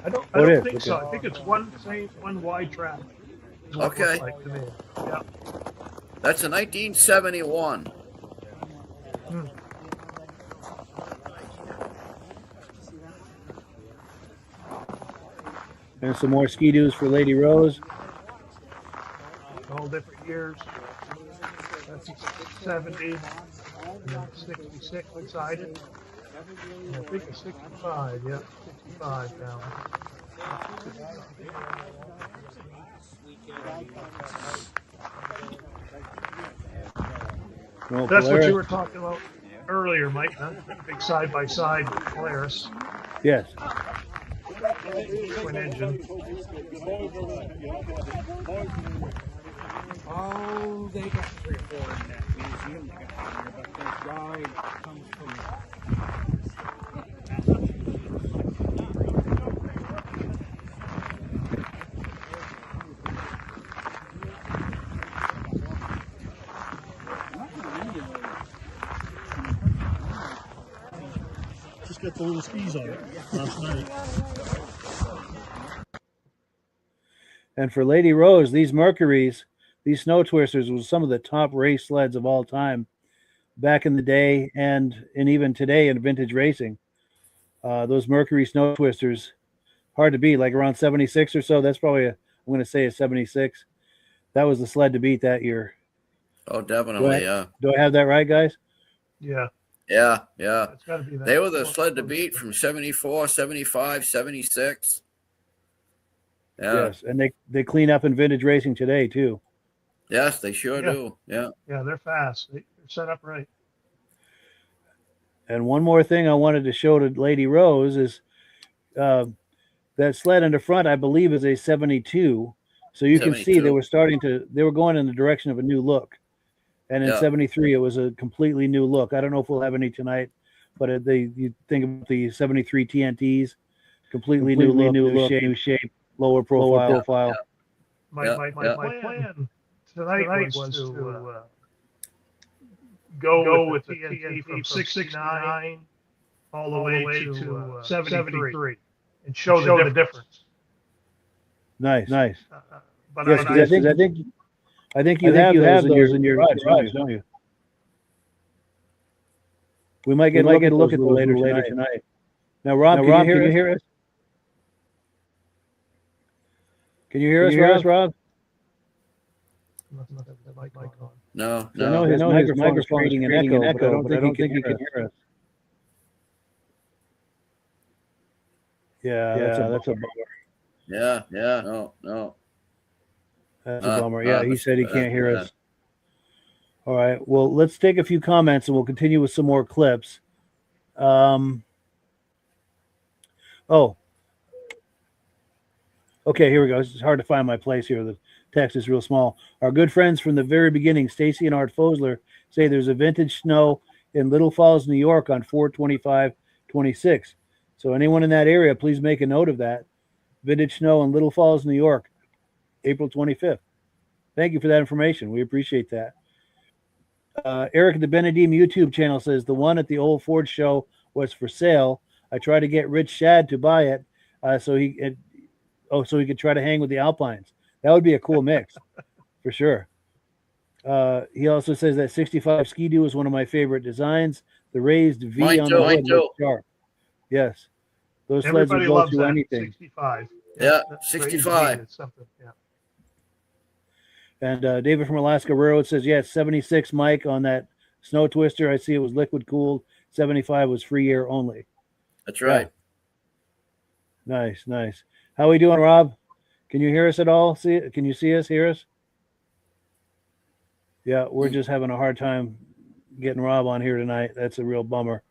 I don't think so. I think it's one wide track. Okay. Like to me. Yeah. That's a 1971. And some more ski-doos for Lady Rose. All different years. That's 70 and then 66 beside it. And I think it's 65. Yeah, 65 now. No, That's Polaris. what you were talking about earlier, Mike. Huh? Big side by side with Polaris. Yes. Twin engine. Oh, they got 3 or 4 in that museum. They got here, but this ride comes from. Just got the little skis on it last night. And for Lady Rose, these Mercuries, these Snow Twisters, was some of the top race sleds of all time back in the day and even today in vintage racing. Those Mercury Snow Twisters, hard to beat, like around 76 or so. That's probably, I'm going to say a 76. That was the sled to beat that year. Oh, definitely, yeah. Do I have that right, guys? Yeah. Yeah, yeah. It's got to be that. They were the sled to beat from 74, 75, 76. Yeah. Yes, and they clean up in vintage racing today, too. Yes, they sure do. Yeah. Yeah, they're fast. They're set up right. And one more thing I wanted to show to Lady Rose is that sled in the front, I believe, is a 72. So you can see 72. they were going in the direction of a new look. And in 73, it was a completely new look. I don't know if we'll have any tonight, but you think of the 73 TNTs, completely new look, new shape, lower profile. My plan tonight was to go with the TNT from 69 all the way to 73 and show the difference. Nice. But Yes, I think you have those in your garage, don't you? We might get a look at them later tonight. Now, Rob, can you hear us? Can you hear us, Rob? No. I know his microphone is creating an echo, but I don't think he can hear us. Yeah, that's a bummer. Yeah. No. That's a bummer. Yeah, he said he can't hear us. All right. Well, let's take a few comments and we'll continue with some more clips. Okay, here we go. It's hard to find my place here. The text is real small. Our good friends from the very beginning, Stacy and Art Fosler, say there's a vintage snow in Little Falls, New York on 4/25/26. So anyone in that area, please make a note of that. Vintage snow in Little Falls, New York, April 25th. Thank you for that information. We appreciate that. Eric at the Benedim YouTube channel says the one at the old Ford show was for sale. I tried to get Rich Shad to buy it so he could try to hang with the Alpines. That would be a cool mix for sure. He also says that 65 Ski-Doo is one of my favorite designs. The raised V on the hood looks sharp. Yes. Those sleds will go through anything. 65. Yeah, 65. Yeah. And David from Alaska Railroad says, yeah, 76 Mike on that Snow Twister. I see it was liquid cooled. 75 was free air only. That's right. Nice, nice. How we doing, Rob? Can you hear us at all? Can you see us, hear us? Yeah, we're just having a hard time getting Rob on here tonight. That's a real bummer.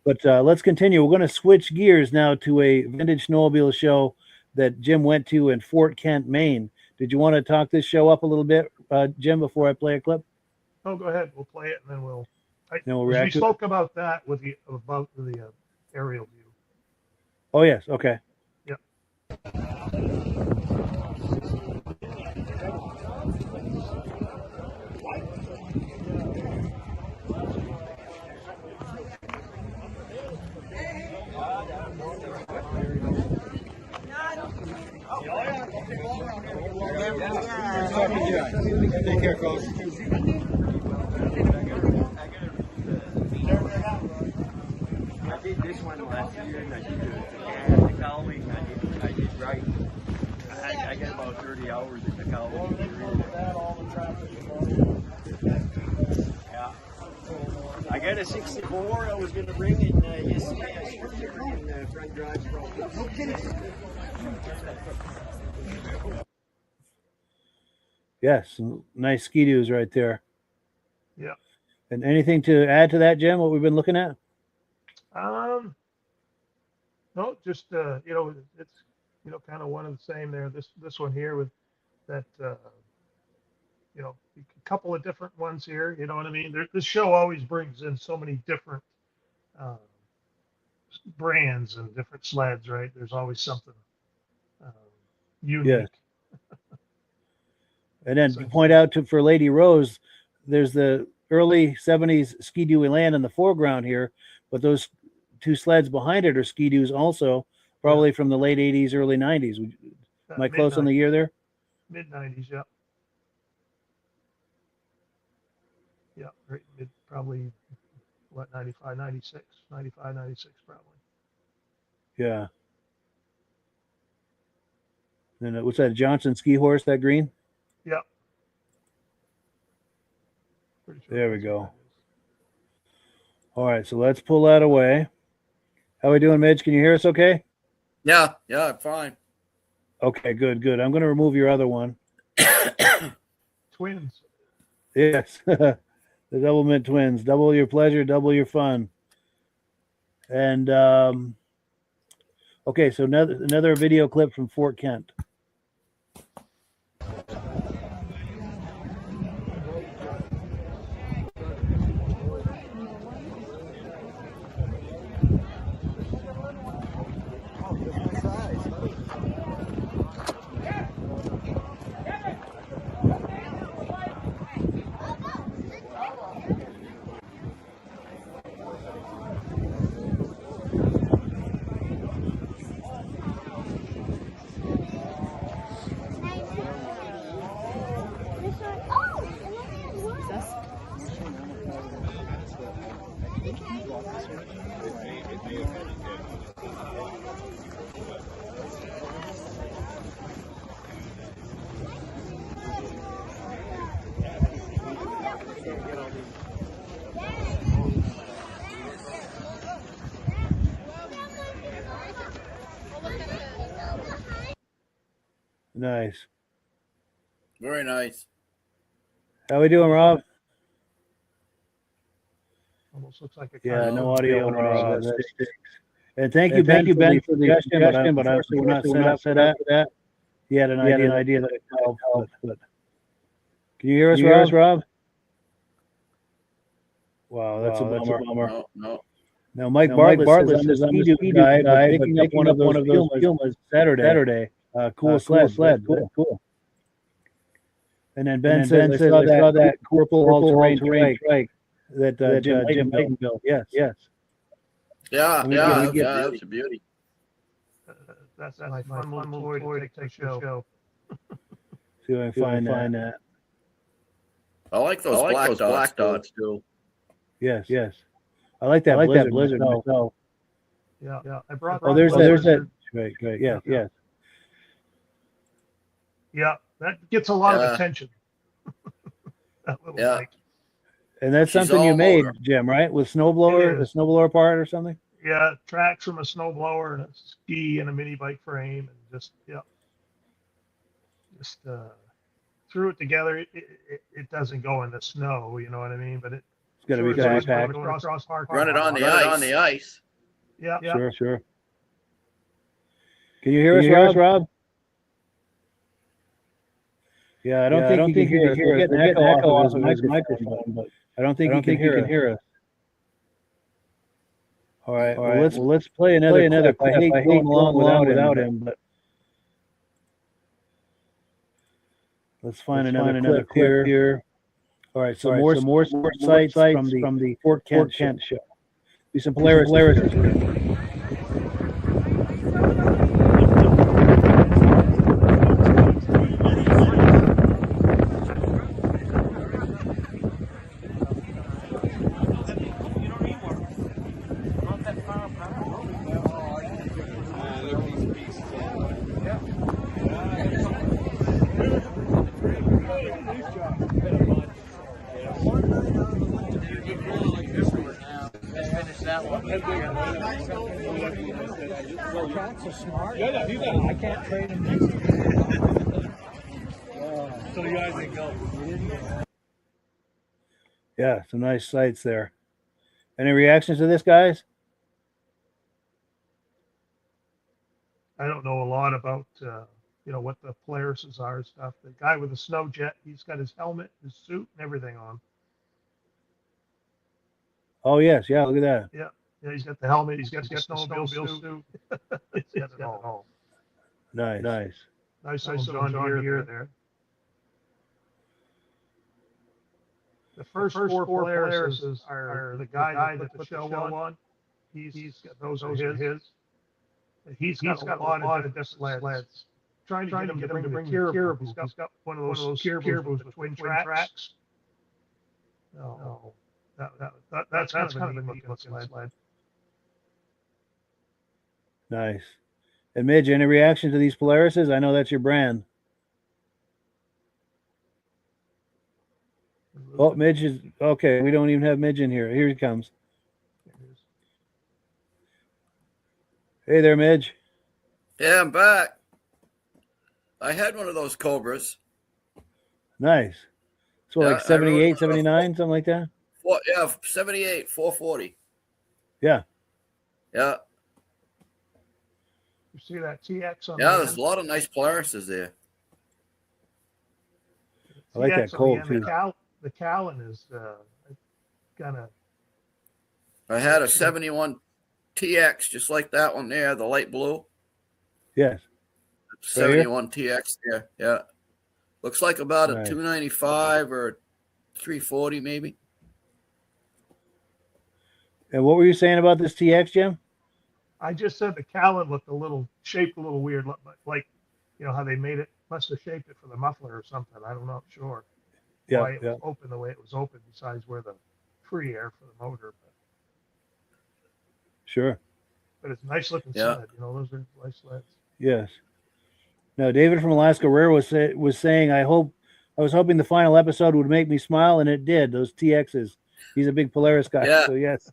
But let's continue. We're going to switch gears now to a vintage snowmobile show that Jim went to in Fort Kent, Maine. Did you want to talk this show up a little bit, Jim, before I play a clip? Oh, go ahead. We'll play it, and then we'll react. We spoke about that about the aerial view. Oh, yes. Okay. Yep. Take care, Coach. I did this one last year, and I did the cowling. I did right. I got about 30 hours in the cowling. Yeah. I got a 64. I was going to bring it yesterday. I stripped it in the front drive. No kidding. Yes, nice ski-doos right there. Yeah. And anything to add to that, Jim, what we've been looking at? No, just it's kind of one of the same there. This one here with that a couple of different ones here. You know what I mean? This show always brings in so many different brands and different sleds, right? There's always something unique. Yes. And then to point out for Lady Rose, there's the early 70s Ski-Doo Elan in the foreground here, but those two sleds behind it are Ski-Doos also, probably from the late 80s, early 90s. Am I close on the year there? Mid-90s, yeah. Yeah, right, probably, 95, 96 probably. Yeah. And what's that, Johnson ski horse, that green? Yeah. There we go. All right, so let's pull that away. How we doing, Midge? Can you hear us okay? Yeah, fine. Okay, good. I'm going to remove your other one. Twins. Yes, the Double Mint Twins. Double your pleasure, double your fun. And, okay, so another video clip from Fort Kent. Nice. Very nice. How we doing, Rob? Almost looks like a no audio on Rob. And thank you, Ben, for the suggestion, but obviously we're not set up for that. He had an idea that it helped. But can you hear us, Rob? Wow, that's a bummer. No. Now, Mike Bartlett is on the ski guide, picking up one of those Pumas Saturday. Cool sled. Cool. And then Ben says, I saw that purple all-terrain trike that Jim Leighton built. Yes. Yeah, that's a beauty. That's my fun little toy to take show. See if I can find that. I like those black dots too. Yes. I like that blizzard myself. Yeah. I brought. Oh, there's that. Great. Yeah. Yeah, that gets a lot of attention. That little bike. And that's She's something you all made, motor. Jim, right? With snowblower, It the is. snowblower part or something? Yeah, tracks from a snowblower and a ski and a mini bike frame, and just threw it together. It doesn't go in the snow, you know what I mean? But It's got to be sure, compact. across park. Run it on the ice. Yeah, Sure. Can you hear us, Rob? Yeah, I don't think you can hear us. We're getting an echo off of his microphone, but I don't think you can hear us. All right. Well, let's play another clip. I hate going along without him, but let's find another clip here. All right. So more sites from the Fort Kent show. Be some Polaris. I can't trade him next year. So you guys can go. Yeah, some nice sights there. Any reactions to this, guys? I don't know a lot about what the Polaris are and stuff. The guy with the snow jet, he's got his helmet, his suit, and everything on. Oh yes, yeah. Look at that. Yeah, he's got the helmet. He's got the snowmobile suit. He's got it all. Nice. Nice John Deere there. The first four Polarises are the guy that put the show on. He's got those are his. He's got a lot of different sleds. Trying to get him to bring the Caribou. He's got one of those Caribous with twin tracks. No. That's kind of a neat looking sled. Nice. And Midge, any reaction to these Polarises? I know that's your brand. Oh, Midge is okay. We don't even have Midge in here. Here he comes. Hey there, Midge. Yeah, I'm back. I had one of those Cobras. Nice. So Yeah, like 78, 79, something like that? 78, 440. Yeah. Yeah. You see that TX on Yeah, there's a lot of nice Polarises there. I like that cold too. The Callan is kind of. I had a 71 TX just like that one there, the light blue. Yes. 71 TX there. Yeah. Looks like about a Nice. 295 or a 340 maybe. And what were you saying about this TX, Jim? I just said the Callan looked shaped a little weird, like how they made it. Must have shaped it for the muffler or something. I don't know. Sure. Why it was open the way it was open, besides where the free air for the motor. Sure. But it's a nice looking sled. Those are nice sleds. Yes. Now, David from Alaska Rare was saying, I was hoping the final episode would make me smile, and it did. Those TXs. He's a big Polaris guy, so yes,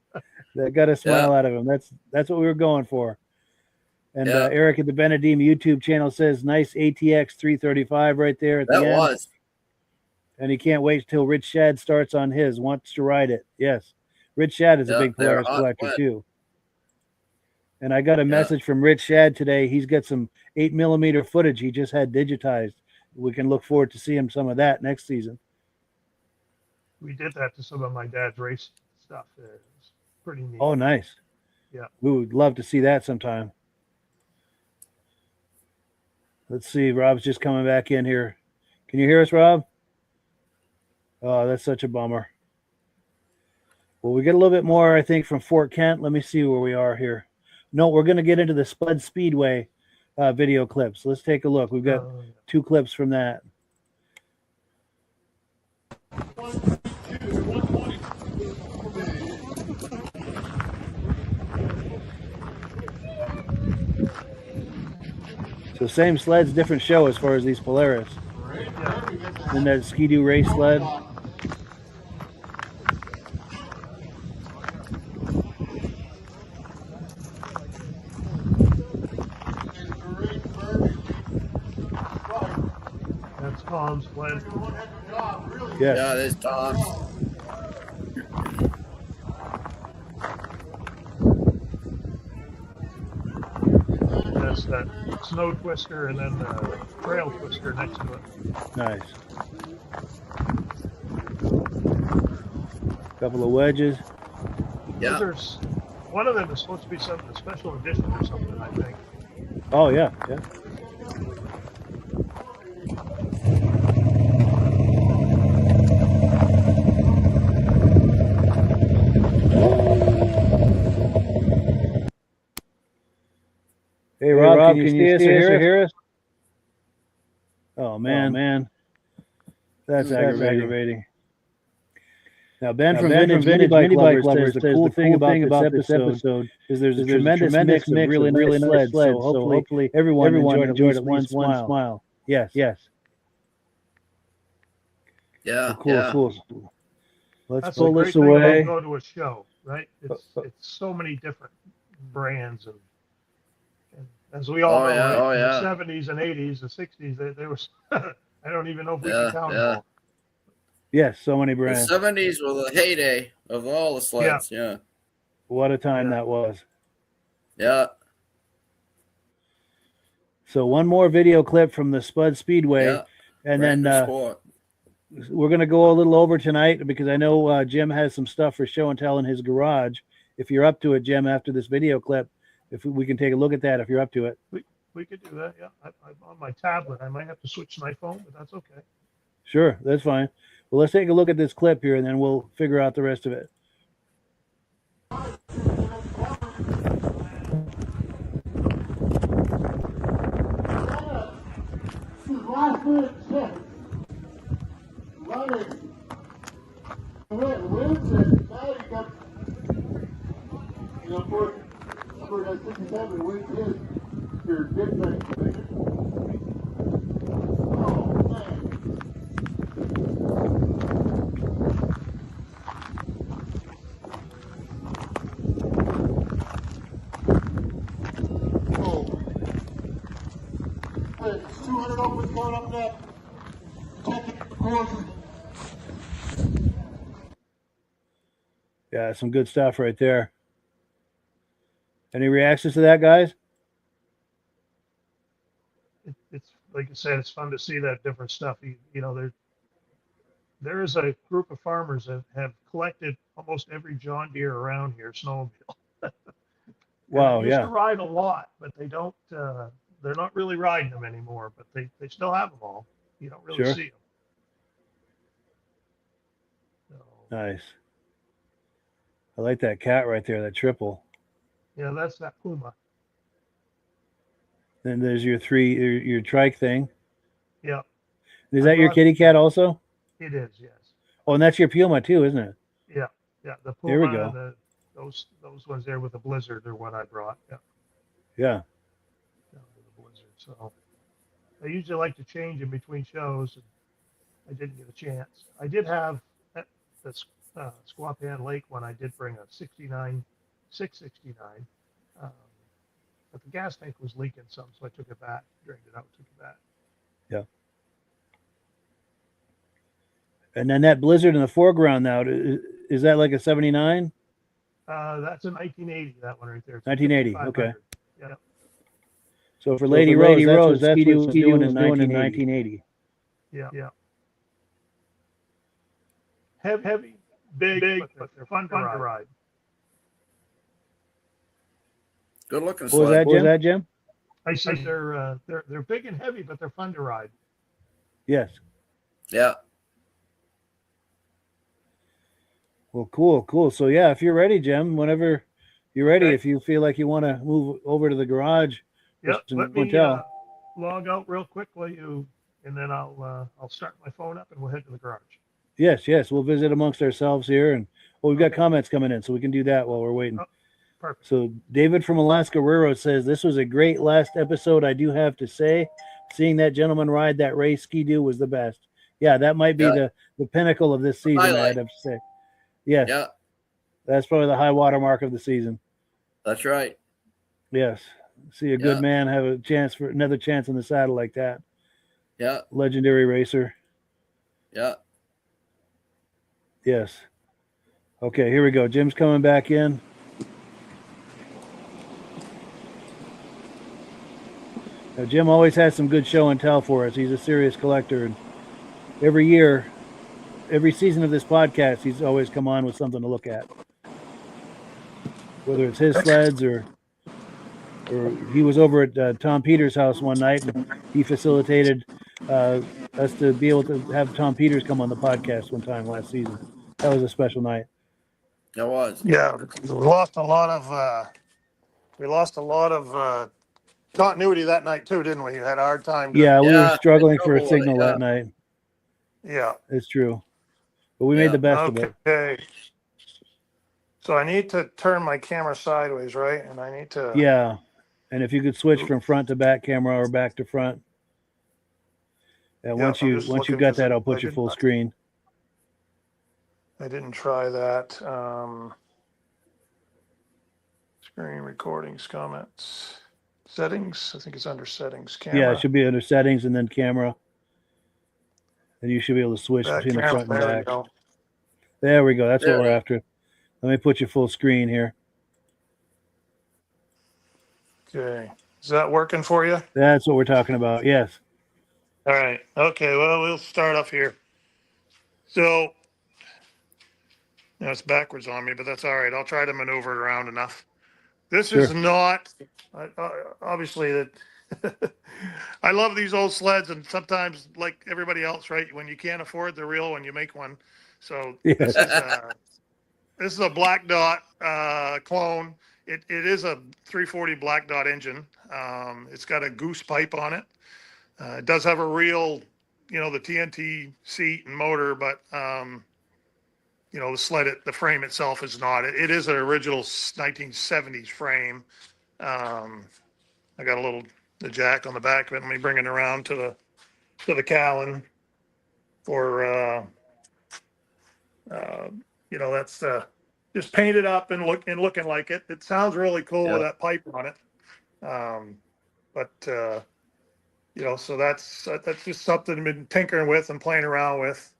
that got a smile out of him. That's what we were going for. And Eric at the Benedim YouTube channel says, nice ATX 335 right there at the end. That was. And he can't wait till Rich Shad starts on his. Wants to ride it. Yes, Rich Shad is a big Polaris collector too. And I got a message from Rich Shad today. He's got some 8mm footage he just had digitized. We can look forward to seeing some of that next season. We did that to some of my dad's race stuff. It's pretty neat. Oh, nice. Yeah. We would love to see that sometime. Let's see. Rob's just coming back in here. Can you hear us, Rob? Oh, that's such a bummer. Well, we get a little bit more, I think, from Fort Kent. Let me see where we are here. No, we're going to get into the Spud Speedway video clips. Let's take a look. We've got 2 clips from that. So same sleds, different show as far as these Polaris. And that Ski-Doo race sled. Tom's sled. Yes. Yeah, there's Tom. That's that snow twister and then the trail twister next to it. Nice. Couple of wedges. Yeah. Those are, one of them is supposed to be something a special edition or something, I think. Oh yeah, yeah. Hey Rob, can you see us or hear us? Oh man, that's aggravating. Now Ben from Vintage Mini Bike Lovers says the cool thing about this episode is there's a tremendous mix of really nice sleds. So hopefully everyone enjoyed at least one smile. Yes. Yeah. Cool. Let's That's pull the great this thing away. about go to a show, right? It's so many different brands and as we all know, right, in the 70s and 80s, the 60s, they were. I don't even know if we can count them all. Yes, so many The brands. 70s were the heyday of all the sleds. Yeah. What a time that was. Yeah. So one more video clip from the Spud Speedway, Yeah. and Brand then new sport. we're going to go a little over tonight because I know Jim has some stuff for show and tell in his garage. If you're up to it, Jim, after this video clip, if we can take a look at that, if you're up to it. We could do that, yeah. I'm on my tablet. I might have to switch to my phone, but that's okay. Sure, that's fine. Well, let's take a look at this clip here, and then we'll figure out the rest of it. Last minute check. Running. Wins it. Now you got, for that 67 wins his. Your good thing. Oh, man. Oh. Hey, it's 200 opens going up next. Check it, of course. Yeah, some good stuff right there. Any reactions to that, guys? It's like I said, it's fun to see that different stuff. You know, there is a group of farmers that have collected almost every John Deere around here, snowmobile. Wow, they used yeah. to ride a lot, but they don't. They're not really riding them anymore. But they still have them all. You don't really Sure. see them. So, Nice. I like that cat right there, that triple. yeah, that's that Puma. Then there's your your trike thing. Yeah, Is that your kitty cat also? it is. Yes. Oh, and that's your Puma too, isn't it? Yeah. The Puma. There we go. Those ones there with the Blizzard are what I brought. Yeah. Yeah. Down with the Blizzard. So I usually like to change in between shows, and I didn't get a chance. I did have at the Squapan Lake one. I did bring a 669, but the gas tank was leaking some, so I took it back, drained it out, took it back. Yeah. And then that Blizzard in the foreground now, is that like a 79? That's a 1980. That one right there. It's a 1980. Okay. 5500. Yeah. So for Lady Rose, that's what Ski doing in 1980. Yeah. Heavy, big, but they're fun to ride. Good looking What was that, Jim? I said they're big and heavy, but they're fun to ride. Yes. Yeah. Well, cool. So yeah, if you're ready, Jim, whenever you're ready, Okay. if you feel like you want to move over to the garage, Yeah. some Let me hotel. log out real quick while and then I'll start my phone up and we'll head to the garage. Yes. We'll visit amongst ourselves here, and we've got Okay. comments coming in, so we can do that while we're waiting. Oh, perfect. So David from Alaska Railroad says this was a great last episode. I do have to say, seeing that gentleman ride that race Ski-Doo was the best. Yeah, that might be the pinnacle of this season. I'd have to say. Yes. Yeah. That's probably the high water mark of the season. That's right. Yes. See a good man have a chance for another chance in the saddle like that. Yeah. Legendary racer. Yeah. Yes. Okay, here we go. Jim's coming back in. Now, Jim always has some good show and tell for us. He's a serious collector, and every year, every season of this podcast, he's always come on with something to look at. Whether it's his sleds or he was over at Tom Peters' house one night, and he facilitated us to be able to have Tom Peters come on the podcast one time last season. That was a special night. It was. Yeah, we lost a lot of continuity that night too, didn't we? We had a hard time. Yeah, we were Yeah, struggling had for a trouble with it, signal yeah. that night. Yeah. It's true. But we Yeah. made the best of it. Okay. So I need to turn my camera sideways, right? And I need to. Yeah. And if you could switch from front to back camera or back to front. And Yeah, once I'm you just once you looking got 'cause that, I'll I put you didn't- full screen. I didn't try that. Screen recordings, comments, settings. I think it's under settings. Camera. Yeah, it should be under settings and then camera. And you should be able to switch Back between the camera, front and there we back. go. There we go. That's There. what we're after. Let me put you full screen here. Okay. Is that working for you? That's what we're talking about. Yes. All right. Okay. Well, we'll start off here. So, it's backwards on me, but that's all right. I'll try to maneuver it around enough. This is Sure. not, obviously, that I love these old sleds, and sometimes, like everybody else, right? When you can't afford the real one, you make one. So Yes. this is a Black Dot clone. It is a 340 Black Dot engine. It's got a goose pipe on it. It does have a real, the TNT seat and motor, but the sled, the frame itself is not. It is an original 1970s frame. I got the jack on the back of it. Let me bring it around to the Callan for that's just painted up and looking like it. It sounds really cool with that pipe on it. So that's just something I've been tinkering with and playing around with.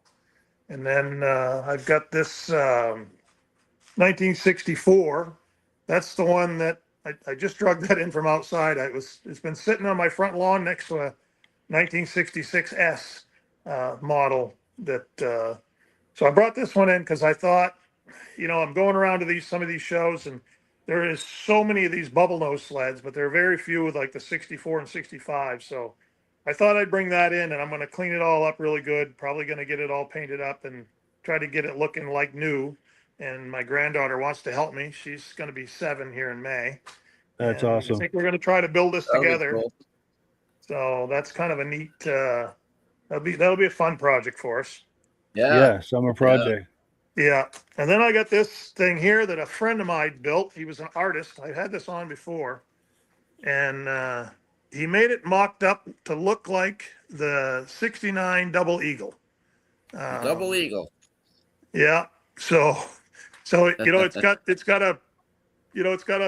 And then I've got this 1964. That's the one that I just drug that in from outside. It's been sitting on my front lawn next to a 1966 S model that. So I brought this one in because I thought, I'm going around to some of these shows, and there is so many of these bubble nose sleds, but there are very few with like the 64 and 65. So I thought I'd bring that in, and I'm going to clean it all up really good. Probably going to get it all painted up and try to get it looking like new. And my granddaughter wants to help me. She's going to be 7 here in May. That's And awesome. I think we're going to try to build this That'll be together. cool. So that's kind of a neat. That'll be a fun project for us. Yeah, summer project. Yeah. And then I got this thing here that a friend of mine built. He was an artist. I've had this on before. And he made it mocked up to look like the 69 Double Eagle. Double Eagle. Yeah. So it's got a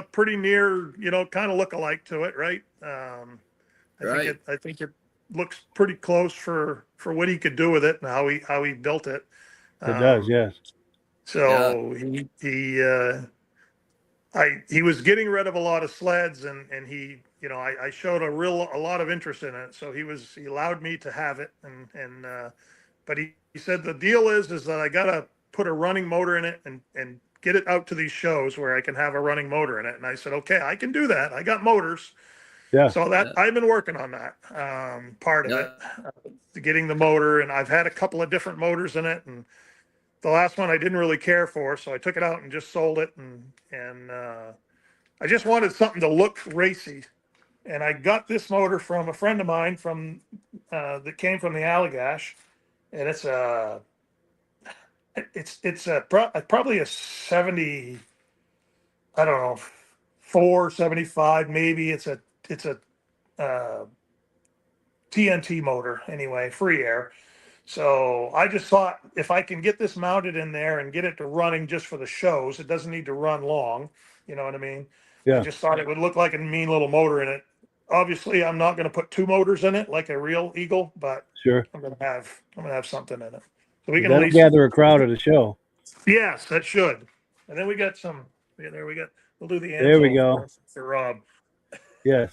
pretty near, kind of look-alike to it, right? I think it looks pretty close for what he could do with it and how he built it. It does, yes. So he was getting rid of a lot of sleds, and he, I showed a lot of interest in it. So he allowed me to have it, but he said the deal is that I gotta put a running motor in it and get it out to these shows where I can have a running motor in it. And I said, okay, I can do that. I got motors. Yeah. So I've been working on that part of it, getting the motor, and I've had a couple of different motors in it, and the last one I didn't really care for, so I took it out and just sold it, and I just wanted something to look racy, and I got this motor from a friend of mine that came from the Allagash, and it's probably a 70, I don't know, 475 maybe. It's a TNT motor anyway, free air. So I just thought if I can get this mounted in there and get it to running just for the shows, it doesn't need to run long. You know what I mean? Yeah. I just thought it would look like a mean little motor in it obviously I'm not going to put 2 motors in it like a real Eagle, but Sure. I'm going to have something in it. So we can at That'll least, gather a crowd at a show. yes, that should. And then we got some, there we got, we'll do the There we Ansel go. for Rob. Yes.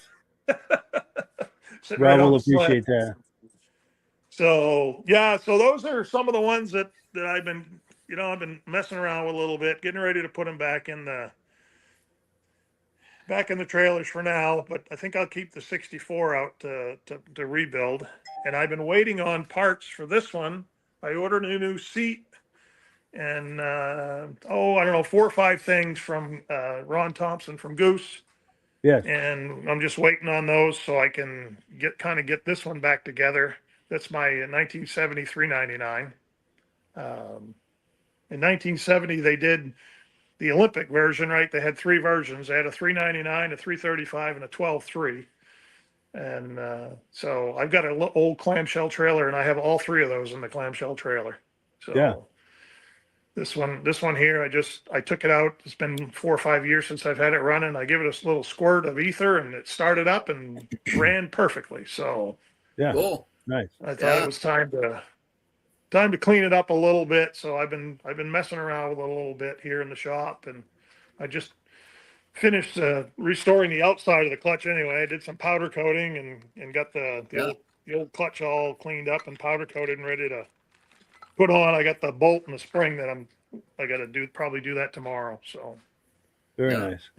Sitting Rob right on will the sled. appreciate that. So yeah, so those are some of the ones that I've been, I've been messing around with a little bit, getting ready to put them back in the trailers for now. But I think I'll keep the 64 out to rebuild. And I've been waiting on parts for this one. I ordered a new seat and I don't know, 4 or 5 things from Ron Thompson from Goose. Yes. And I'm just waiting on those so I can get this one back together. That's my 1970 399. In 1970, they did the Olympic version, right? They had 3 versions. They had a 399, a 335, and a 12.3. And so I've got an old clamshell trailer, and I have all 3 of those in the clamshell trailer. So Yeah. this one here, I took it out. It's been 4 or 5 years since I've had it running. I give it a little squirt of ether, and it started up and ran perfectly. So Yeah. Cool. Nice. I thought it was time to clean it up a little bit. So I've been messing around with it a little bit here in the shop, and I just finished restoring the outside of the clutch anyway. I did some powder coating and got the old clutch all cleaned up and powder coated and ready to put on. I got the bolt and the spring that I got to probably do that tomorrow. So Very Yeah. nice.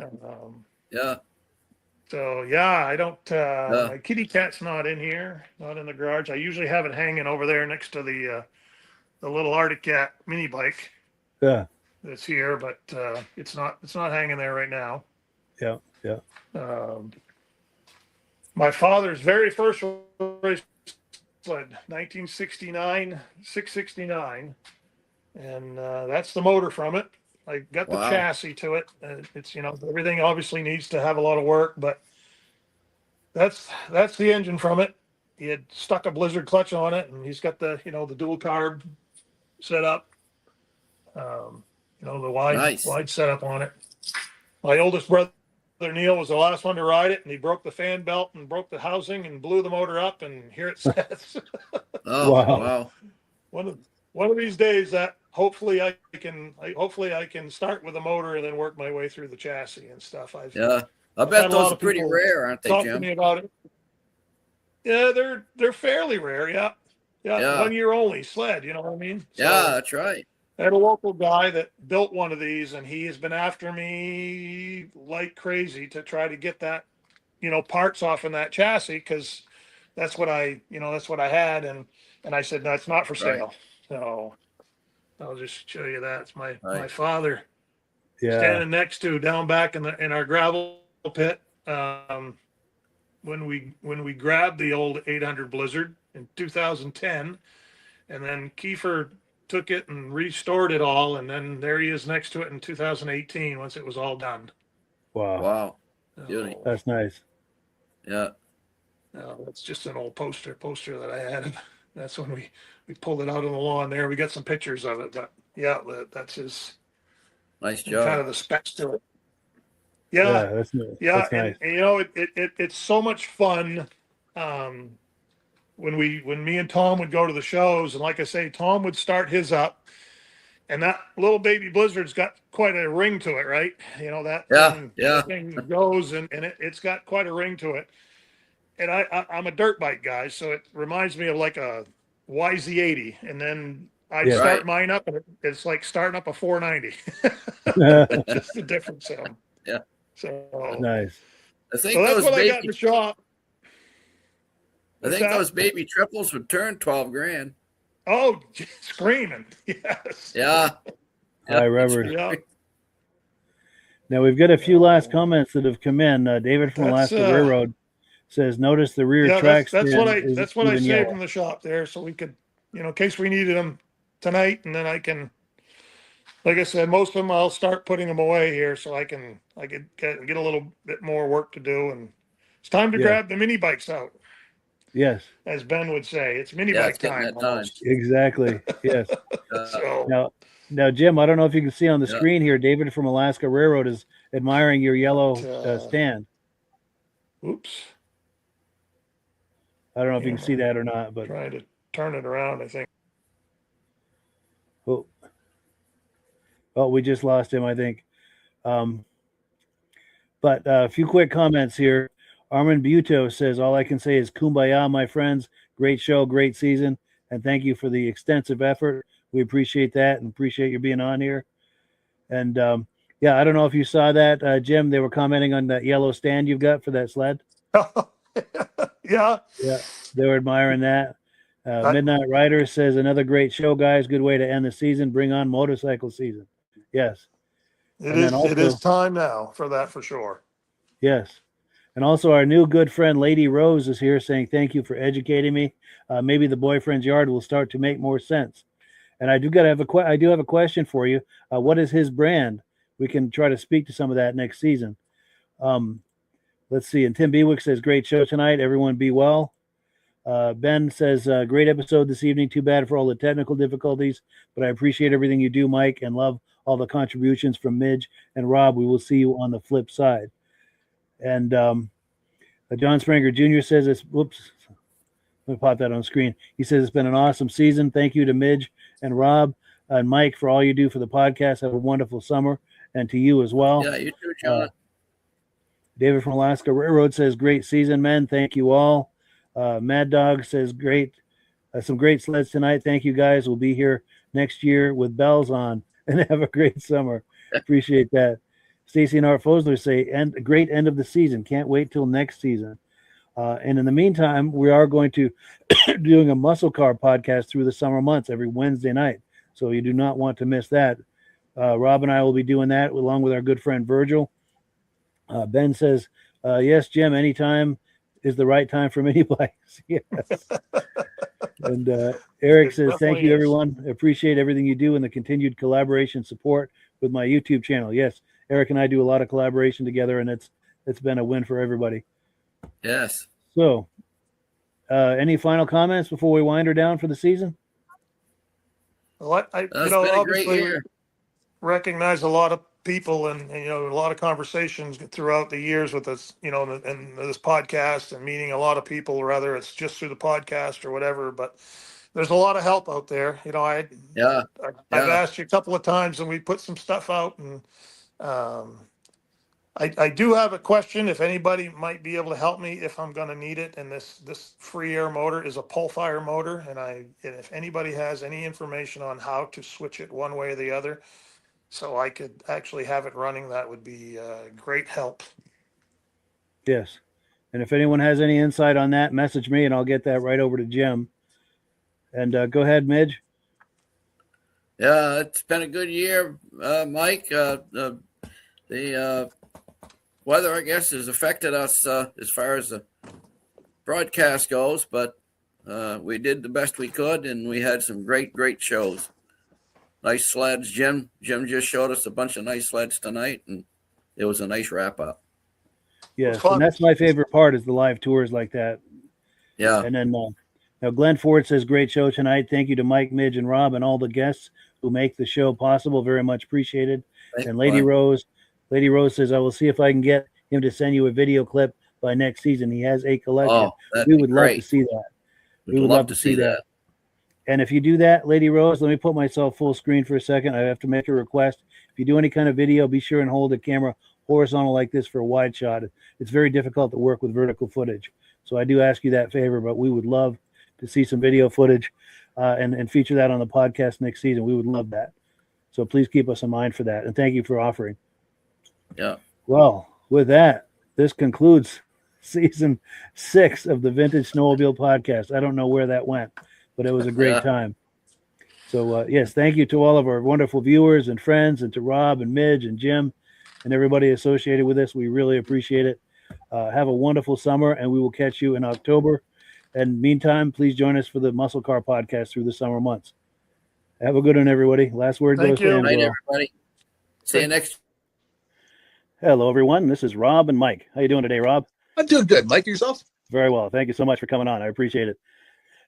Yeah. So yeah, I don't. My kitty cat's not in here, not in the garage. I usually have it hanging over there next to the little Arctic Cat mini bike Yeah. that's here, but it's not hanging there right now. Yeah. Yeah. My father's very first race sled, 1969, 669, and that's the motor from it. I got the Wow. chassis to it. It's everything obviously needs to have a lot of work, but that's the engine from it. He had stuck a Blizzard clutch on it, and he's got the the dual carb set up. The wide setup on it. My oldest brother Neil was the last one to ride it, and he broke the fan belt and broke the housing and blew the motor up, and here it sits. Oh, Wow. wow. One of these days that hopefully I can start with the motor and then work my way through the chassis and stuff. Yeah. I I've bet had a lot those are of pretty people rare, aren't they, talk to Jim? me about it. Yeah, they're fairly rare. Yeah. Yeah. 1 year only sled. You know what I mean? So, Yeah, that's right. I had a local guy that built one of these, and he has been after me like crazy to try to get that, parts off in that chassis, because that's what I had, and I said, no, it's not for sale. So I'll just show you that. It's my father Yeah. standing next to down back in our gravel pit. When we grabbed the old 800 Blizzard in 2010, and then Kiefer took it and restored it all, and then there he is next to it in 2018 once it was all done. Wow. Wow. So, Beauty. That's nice. Yeah. that's just an old poster that I had. That's when we pulled it out on the lawn there. We got some pictures of it, but yeah, that's his Nice kind of job. the specs to it. Yeah. That's nice. Yeah, That's nice. and it's so much fun when me and Tom would go to the shows, and like I say, Tom would start his up, and that little baby Blizzard's got quite a ring to it, right? That thing goes, and it's got quite a ring to it. And I'm a dirt bike guy, so it reminds me of like a YZ80, and then I'd start mine up, and it's like starting up a 490. Just the difference. Yeah. So Nice. I think that's those what I got in baby, the shop. I think those baby triples would turn 12 grand. Oh, screaming. Yes. Yeah. Hi, Robert. Yeah. Now we've got a few last comments that have come in. David from Alaska Railroad says, "Notice the rear track stand." That's what I saved yellow. from the shop there, so we could, in case we needed them tonight, and then I can, like I said, most of them I'll start putting them away here, so I could get a little bit more work to do, and it's time to grab the mini bikes out. Yes. As Ben would say, it's mini Yeah, bike it's getting time. that time. almost. Exactly. Yes. So Now, Jim, I don't know if you can see on the screen here. David from Alaska Railroad is admiring your yellow stand. oops. I don't know if you can see that or not, but Trying to turn it around, I think. oh, we just lost him, I think. But a few quick comments here. Armin Buto says, all I can say is kumbaya, my friends. Great show, great season, and thank you for the extensive effort. We appreciate that and appreciate you being on here. And yeah, I don't know if you saw that, Jim. They were commenting on that yellow stand you've got for that sled. Yeah. Yeah, they were admiring that. Midnight Rider says, another great show, guys. Good way to end the season. Bring on motorcycle season. Yes. It is time now for that, for sure. Yes. And also our new good friend, Lady Rose, is here saying, thank you for educating me. Maybe the boyfriend's yard will start to make more sense. And I do have a question for you. What is his brand? We can try to speak to some of that next season. Let's see. And Tim Bewick says, great show tonight. Everyone be well. Ben says, great episode this evening. Too bad for all the technical difficulties, but I appreciate everything you do, Mike, and love all the contributions from Midge and Rob. We will see you on the flip side. And John Spranger Jr. says, whoops, let me pop that on screen. He says, it's been an awesome season. Thank you to Midge and Rob and Mike for all you do for the podcast. Have a wonderful summer, and to you as well. Yeah, you too, John. David from Alaska Railroad says, great season, men. Thank you all. Mad Dog says, great, some great sleds tonight. Thank you, guys. We'll be here next year with bells on, and have a great summer. Appreciate that. Stacy and Art Fosler say, and a great end of the season. Can't wait till next season. And in the meantime, we are going to doing a muscle car podcast through the summer months every Wednesday night. So you do not want to miss that. Rob and I will be doing that along with our good friend Virgil. Ben says, yes, Jim, anytime is the right time for mini bikes. Yes. And Eric says, thank you, everyone. I appreciate everything you do and the continued collaboration support with my YouTube channel. Yes, Eric and I do a lot of collaboration together, and it's been a win for everybody. Yes. So, any final comments before we wind her down for the season? Well, I obviously recognize a lot of people and a lot of conversations throughout the years with this, and this podcast and meeting a lot of people, whether it's just through the podcast or whatever, but there's a lot of help out there. I've asked you a couple of times and we put some stuff out, and I do have a question if anybody might be able to help me if I'm going to need it. And this free air motor is a pull fire motor. And if anybody has any information on how to switch it one way or the other, so I could actually have it running, that would be great help. Yes. And if anyone has any insight on that, message me and I'll get that right over to Jim. And go ahead, Midge. Yeah, it's been a good year, Mike. The weather, I guess, has affected us as far as the broadcast goes, but we did the best we could, and we had some great shows. Nice sleds. Jim just showed us a bunch of nice sleds tonight, and it was a nice wrap up. Yes, and that's my favorite part is the live tours like that. Yeah. And then now Glenn Ford says, great show tonight. Thank you to Mike, Midge, and Rob and all the guests who make the show possible. Very much appreciated. And Lady Rose says, I will see if I can get him to send you a video clip by next season. He has a collection. We would love to see that. We would love to see that. And if you do that, Lady Rose, let me put myself full screen for a second. I have to make a request. If you do any kind of video, be sure and hold the camera horizontal like this for a wide shot. It's very difficult to work with vertical footage. So I do ask you that favor, but we would love to see some video footage and feature that on the podcast next season. We would love that. So please keep us in mind for that. And thank you for offering. Yeah. Well, with that, this concludes season 6 of the Vintage Snowmobile Podcast. I don't know where that went, but it was a great time. So, yes, thank you to all of our wonderful viewers and friends, and to Rob and Midge and Jim and everybody associated with this. We really appreciate it. Have a wonderful summer, and we will catch you in October. And meantime, please join us for the Muscle Car Podcast through the summer months. Have a good one, everybody. Last word goes to Night, everybody. See you next. Hello, everyone. This is Rob and Mike. How you doing today, Rob? I'm doing good. Mike, yourself? Very well. Thank you so much for coming on. I appreciate it.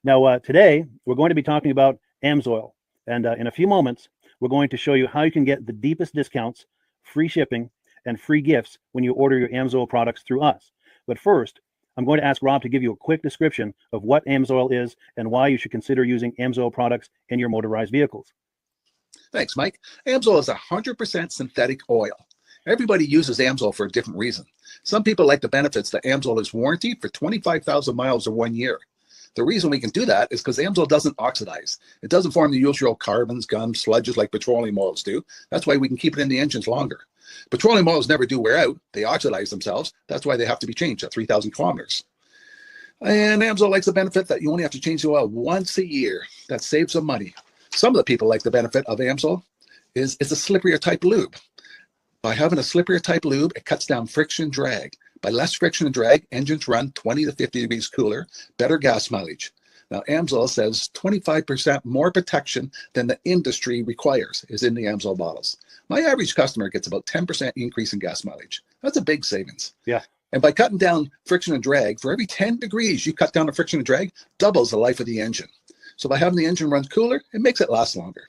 Now, today, we're going to be talking about AMSOIL. And in a few moments, we're going to show you how you can get the deepest discounts, free shipping, and free gifts when you order your AMSOIL products through us. But first, I'm going to ask Rob to give you a quick description of what AMSOIL is and why you should consider using AMSOIL products in your motorized vehicles. Thanks, Mike. AMSOIL is 100% synthetic oil. Everybody uses AMSOIL for a different reason. Some people like the benefits that AMSOIL is warranted for 25,000 miles or 1 year. The reason we can do that is because AMSOIL doesn't oxidize. It doesn't form the usual carbons, gums, sludges like petroleum oils do. That's why we can keep it in the engines longer. Petroleum oils never do wear out. They oxidize themselves. That's why they have to be changed at 3,000 kilometers. And AMSOIL likes the benefit that you only have to change the oil once a year. That saves some money. Some of the people like the benefit of AMSOIL is it's a slipperier type lube. By having a slipperier type lube, it cuts down friction and drag. By less friction and drag, engines run 20 to 50 degrees cooler, better gas mileage. Now, AMSOIL says 25% more protection than the industry requires is in the AMSOIL bottles. My average customer gets about 10% increase in gas mileage. That's a big savings. Yeah. And by cutting down friction and drag, for every 10 degrees you cut down the friction and drag, doubles the life of the engine. So by having the engine run cooler, it makes it last longer.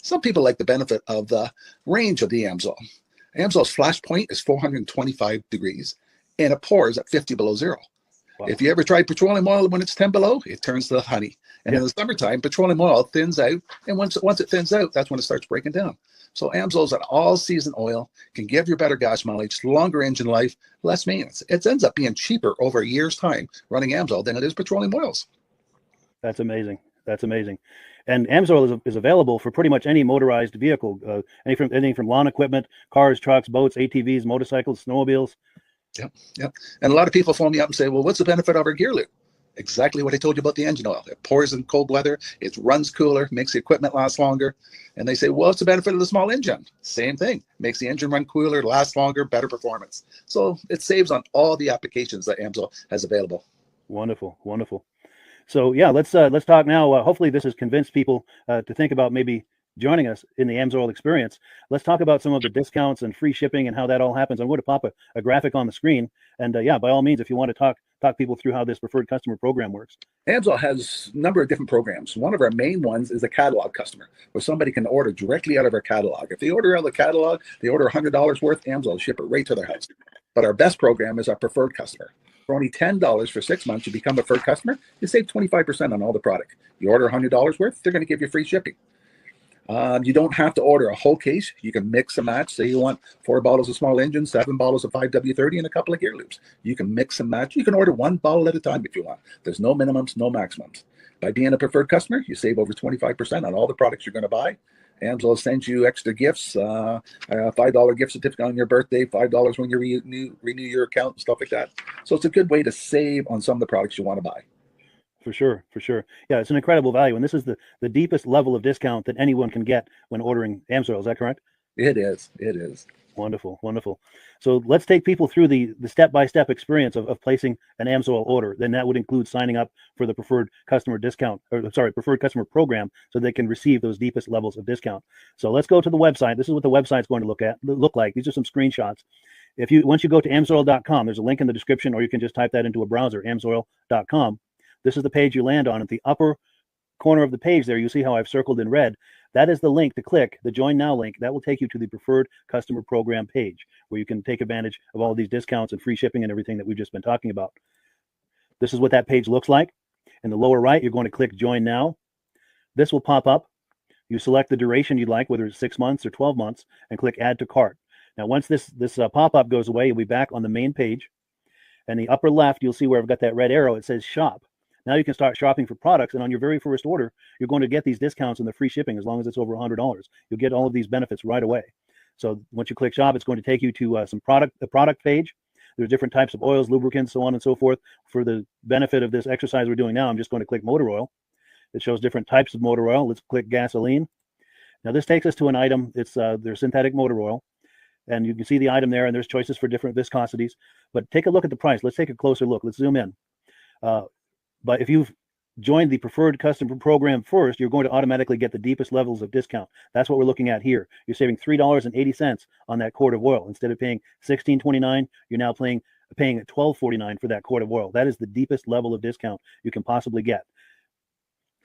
Some people like the benefit of the range of the AMSOIL. AMSOIL's flash point is 425 degrees, and it pours at 50 below zero. Wow. If you ever tried petroleum oil when it's 10 below, it turns to honey. And in the summertime, petroleum oil thins out, and once it thins out, that's when it starts breaking down. So AMSOIL is an all-season oil, can give you better gas mileage, longer engine life, less maintenance. It ends up being cheaper over a year's time running AMSOIL than it is petroleum oils. That's amazing. That's amazing. And AMSOIL is available for pretty much any motorized vehicle, anything from lawn equipment, cars, trucks, boats, ATVs, motorcycles, snowmobiles. Yep. And a lot of people phone me up and say, well, what's the benefit of our gear lube? Exactly what I told you about the engine oil. It pours in cold weather, it runs cooler, makes the equipment last longer. And they say, well, what's the benefit of the small engine? Same thing. Makes the engine run cooler, last longer, better performance. So it saves on all the applications that AMSOIL has available. Wonderful, wonderful. So yeah, let's talk now. Hopefully this has convinced people to think about maybe joining us in the AMSOIL experience. Let's talk about some of the discounts and free shipping and how that all happens. I'm going to pop a graphic on the screen. And yeah, by all means, if you want to talk people through how this preferred customer program works. AMSOIL has a number of different programs. One of our main ones is a catalog customer, where somebody can order directly out of our catalog. If they order out of the catalog, they order $100 worth, AMSOIL will ship it right to their house. But our best program is our preferred customer. For only $10 for 6 months, you become a preferred customer, you save 25% on all the product. You order $100 worth, they're going to give you free shipping. You don't have to order a whole case. You can mix and match. Say you want 4 bottles of small engine, 7 bottles of 5W30, and a couple of gear loops. You can mix and match. You can order 1 bottle at a time if you want. There's no minimums, no maximums. By being a preferred customer, you save over 25% on all the products you're going to buy. AMSOIL sends you extra gifts, a $5 gift certificate on your birthday, $5 when you renew your account, and stuff like that. So it's a good way to save on some of the products you want to buy. For sure, for sure. Yeah, it's an incredible value. And this is the deepest level of discount that anyone can get when ordering AMSOIL. Is that correct? It is. It is. Wonderful, wonderful. So let's take people through the step-by-step experience of placing an AMSOIL order. Then that would include signing up for the preferred customer preferred customer program, so they can receive those deepest levels of discount. So let's go to the website. This is what the website's going to look like. These are some screenshots. Once you go to amsoil.com, there's a link in the description, or you can just type that into a browser, amsoil.com. This is the page you land on. At the upper corner of the page there, you see how I've circled in red. That is the link to click, the Join Now link. That will take you to the Preferred Customer Program page, where you can take advantage of all of these discounts and free shipping and everything that we've just been talking about. This is what that page looks like. In the lower right, you're going to click Join Now. This will pop up. You select the duration you'd like, whether it's 6 months or 12 months, and click Add to Cart. Now, once this pop-up goes away, you'll be back on the main page. And the upper left, you'll see where I've got that red arrow. It says Shop. Now you can start shopping for products, and on your very first order, you're going to get these discounts and the free shipping as long as it's over $100. You'll get all of these benefits right away. So once you click Shop, it's going to take you to the product page. There's different types of oils, lubricants, so on and so forth. For the benefit of this exercise we're doing now, I'm just going to click motor oil. It shows different types of motor oil. Let's click gasoline. Now this takes us to an item. It's their synthetic motor oil. And you can see the item there, and there's choices for different viscosities. But take a look at the price. Let's take a closer look. Let's zoom in. But if you've joined the Preferred Customer Program first, you're going to automatically get the deepest levels of discount. That's what we're looking at here. You're saving $3.80 on that quart of oil. Instead of paying $16.29, you're now paying $12.49 for that quart of oil. That is the deepest level of discount you can possibly get.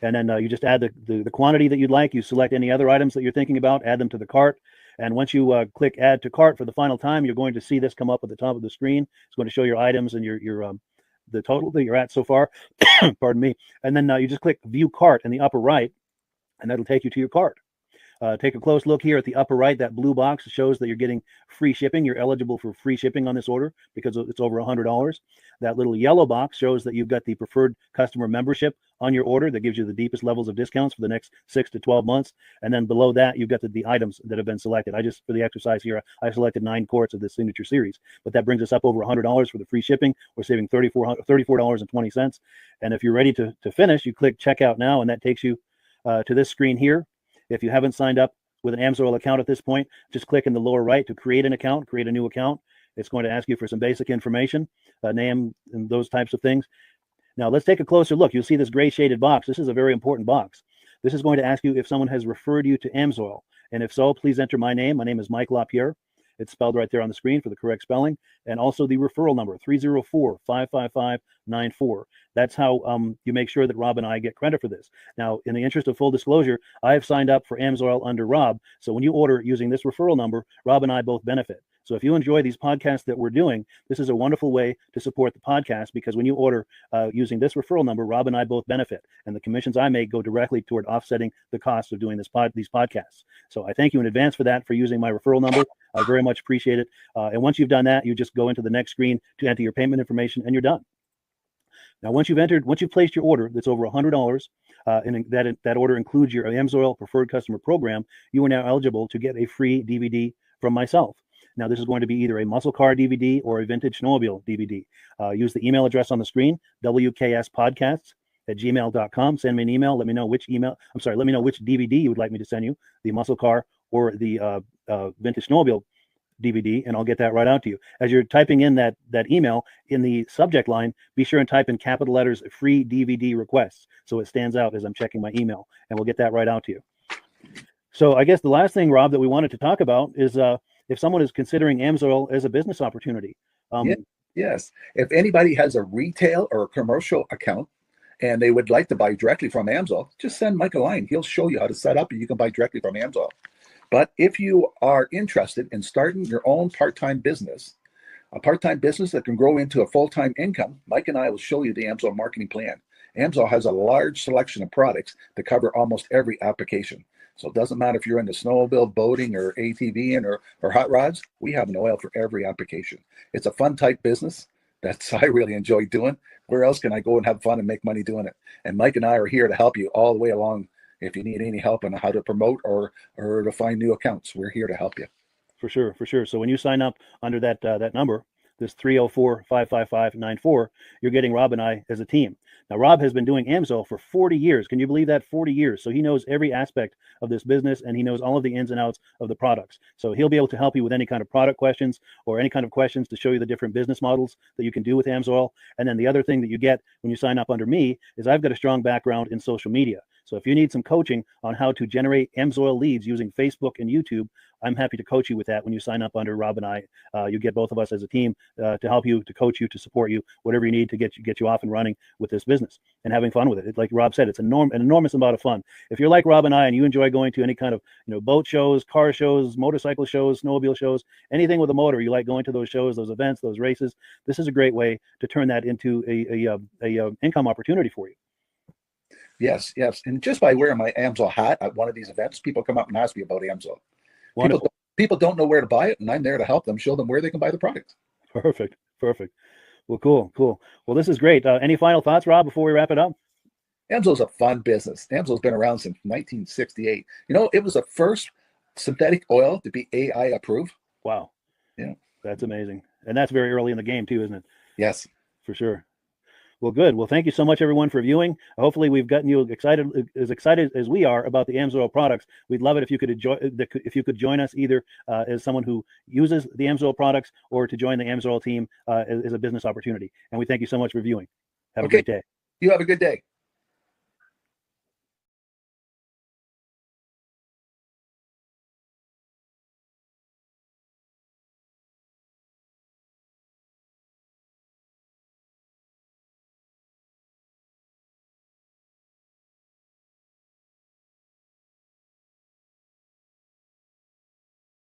And then you just add the quantity that you'd like. You select any other items that you're thinking about, add them to the cart. And once you click Add to Cart for the final time, you're going to see this come up at the top of the screen. It's going to show your items and your the total that you're at so far. Pardon me. And then you just click View Cart in the upper right, and that'll take you to your cart. Take a close look here at the upper right. That blue box shows that you're getting free shipping. You're eligible for free shipping on this order because it's over $100. That little yellow box shows that you've got the preferred customer membership on your order that gives you the deepest levels of discounts for the next 6 to 12 months. And then below that, you've got the items that have been selected. For the exercise here, I selected 9 quarts of the signature series, but that brings us up over $100 for the free shipping. We're saving $34.20. And if you're ready to finish, you click checkout now, and that takes you to this screen here. If you haven't signed up with an AMSOIL account at this point, just click in the lower right to create an account, create a new account. It's going to ask you for some basic information, name and those types of things. Now let's take a closer look. You'll see this gray shaded box. This is a very important box. This is going to ask you if someone has referred you to AMSOIL. And if so, please enter my name. My name is Mike LaPierre. It's spelled right there on the screen for the correct spelling. And also the referral number, 304-555-94. That's how you make sure that Rob and I get credit for this. Now, in the interest of full disclosure, I have signed up for AMSOIL under Rob. So when you order using this referral number, Rob and I both benefit. So if you enjoy these podcasts that we're doing, this is a wonderful way to support the podcast, because when you order using this referral number, Rob and I both benefit. And the commissions I make go directly toward offsetting the cost of doing these podcasts. So I thank you in advance for that, for using my referral number. I very much appreciate it. And once you've done that, you just go into the next screen to enter your payment information, and you're done. Now, once you've placed your order that's over $100, and that order includes your AMSOIL Preferred Customer Program, you are now eligible to get a free DVD from myself. Now, this is going to be either a muscle car DVD or a vintage snowmobile DVD. Use the email address on the screen, wkspodcasts@gmail.com. Send me an email. Let me know which DVD you would like me to send you, the muscle car or the vintage snowmobile DVD, and I'll get that right out to you. As you're typing in that email, in the subject line, be sure and type in capital letters, free DVD requests, so it stands out as I'm checking my email, and we'll get that right out to you. So I guess the last thing, Rob, that we wanted to talk about is if someone is considering AMSOIL as a business opportunity. Yes. If anybody has a retail or a commercial account and they would like to buy directly from AMSOIL, just send Mike a line. He'll show you how to set up, and you can buy directly from AMSOIL. But if you are interested in starting your own part-time business, a part-time business that can grow into a full-time income, Mike and I will show you the AMSOIL marketing plan. AMSOIL has a large selection of products that cover almost every application. So it doesn't matter if you're into snowmobile, boating, or ATVing, or hot rods. We have an oil for every application. It's a fun type business that I really enjoy doing. Where else can I go and have fun and make money doing it? And Mike and I are here to help you all the way along. If you need any help on how to promote or to find new accounts, we're here to help you. For sure. So when you sign up under that number, this 304-555-94, you're getting Rob and I as a team. Now, Rob has been doing AMSOIL for 40 years. Can you believe that? 40 years. So he knows every aspect of this business, and he knows all of the ins and outs of the products. So he'll be able to help you with any kind of product questions or any kind of questions to show you the different business models that you can do with AMSOIL. And then the other thing that you get when you sign up under me is I've got a strong background in social media. So if you need some coaching on how to generate AMSOIL leads using Facebook and YouTube, I'm happy to coach you with that when you sign up under Rob and I. You get both of us as a team to help you, to coach you, to support you, whatever you need to get you off and running with this business and having fun with it. Like Rob said, it's an enormous amount of fun. If you're like Rob and I and you enjoy going to any kind of boat shows, car shows, motorcycle shows, snowmobile shows, anything with a motor, you like going to those shows, those events, those races, this is a great way to turn that into a income opportunity for you. Yes. And just by wearing my AMSOIL hat at one of these events, people come up and ask me about AMSOIL. People don't know where to buy it, and I'm there to help them, show them where they can buy the product. Perfect. Well, cool. Well, this is great. Any final thoughts, Rob, before we wrap it up? AMSOIL's a fun business. AMSOIL's been around since 1968. It was the first synthetic oil to be AI approved. Wow. Yeah. That's amazing. And that's very early in the game too, isn't it? Yes. For sure. Well, good. Well, thank you so much, everyone, for viewing. Hopefully, we've gotten you excited as we are about the AMSOIL products. We'd love it if you could join us either as someone who uses the AMSOIL products or to join the AMSOIL team as a business opportunity. And we thank you so much for viewing. Have a great day. You have a good day.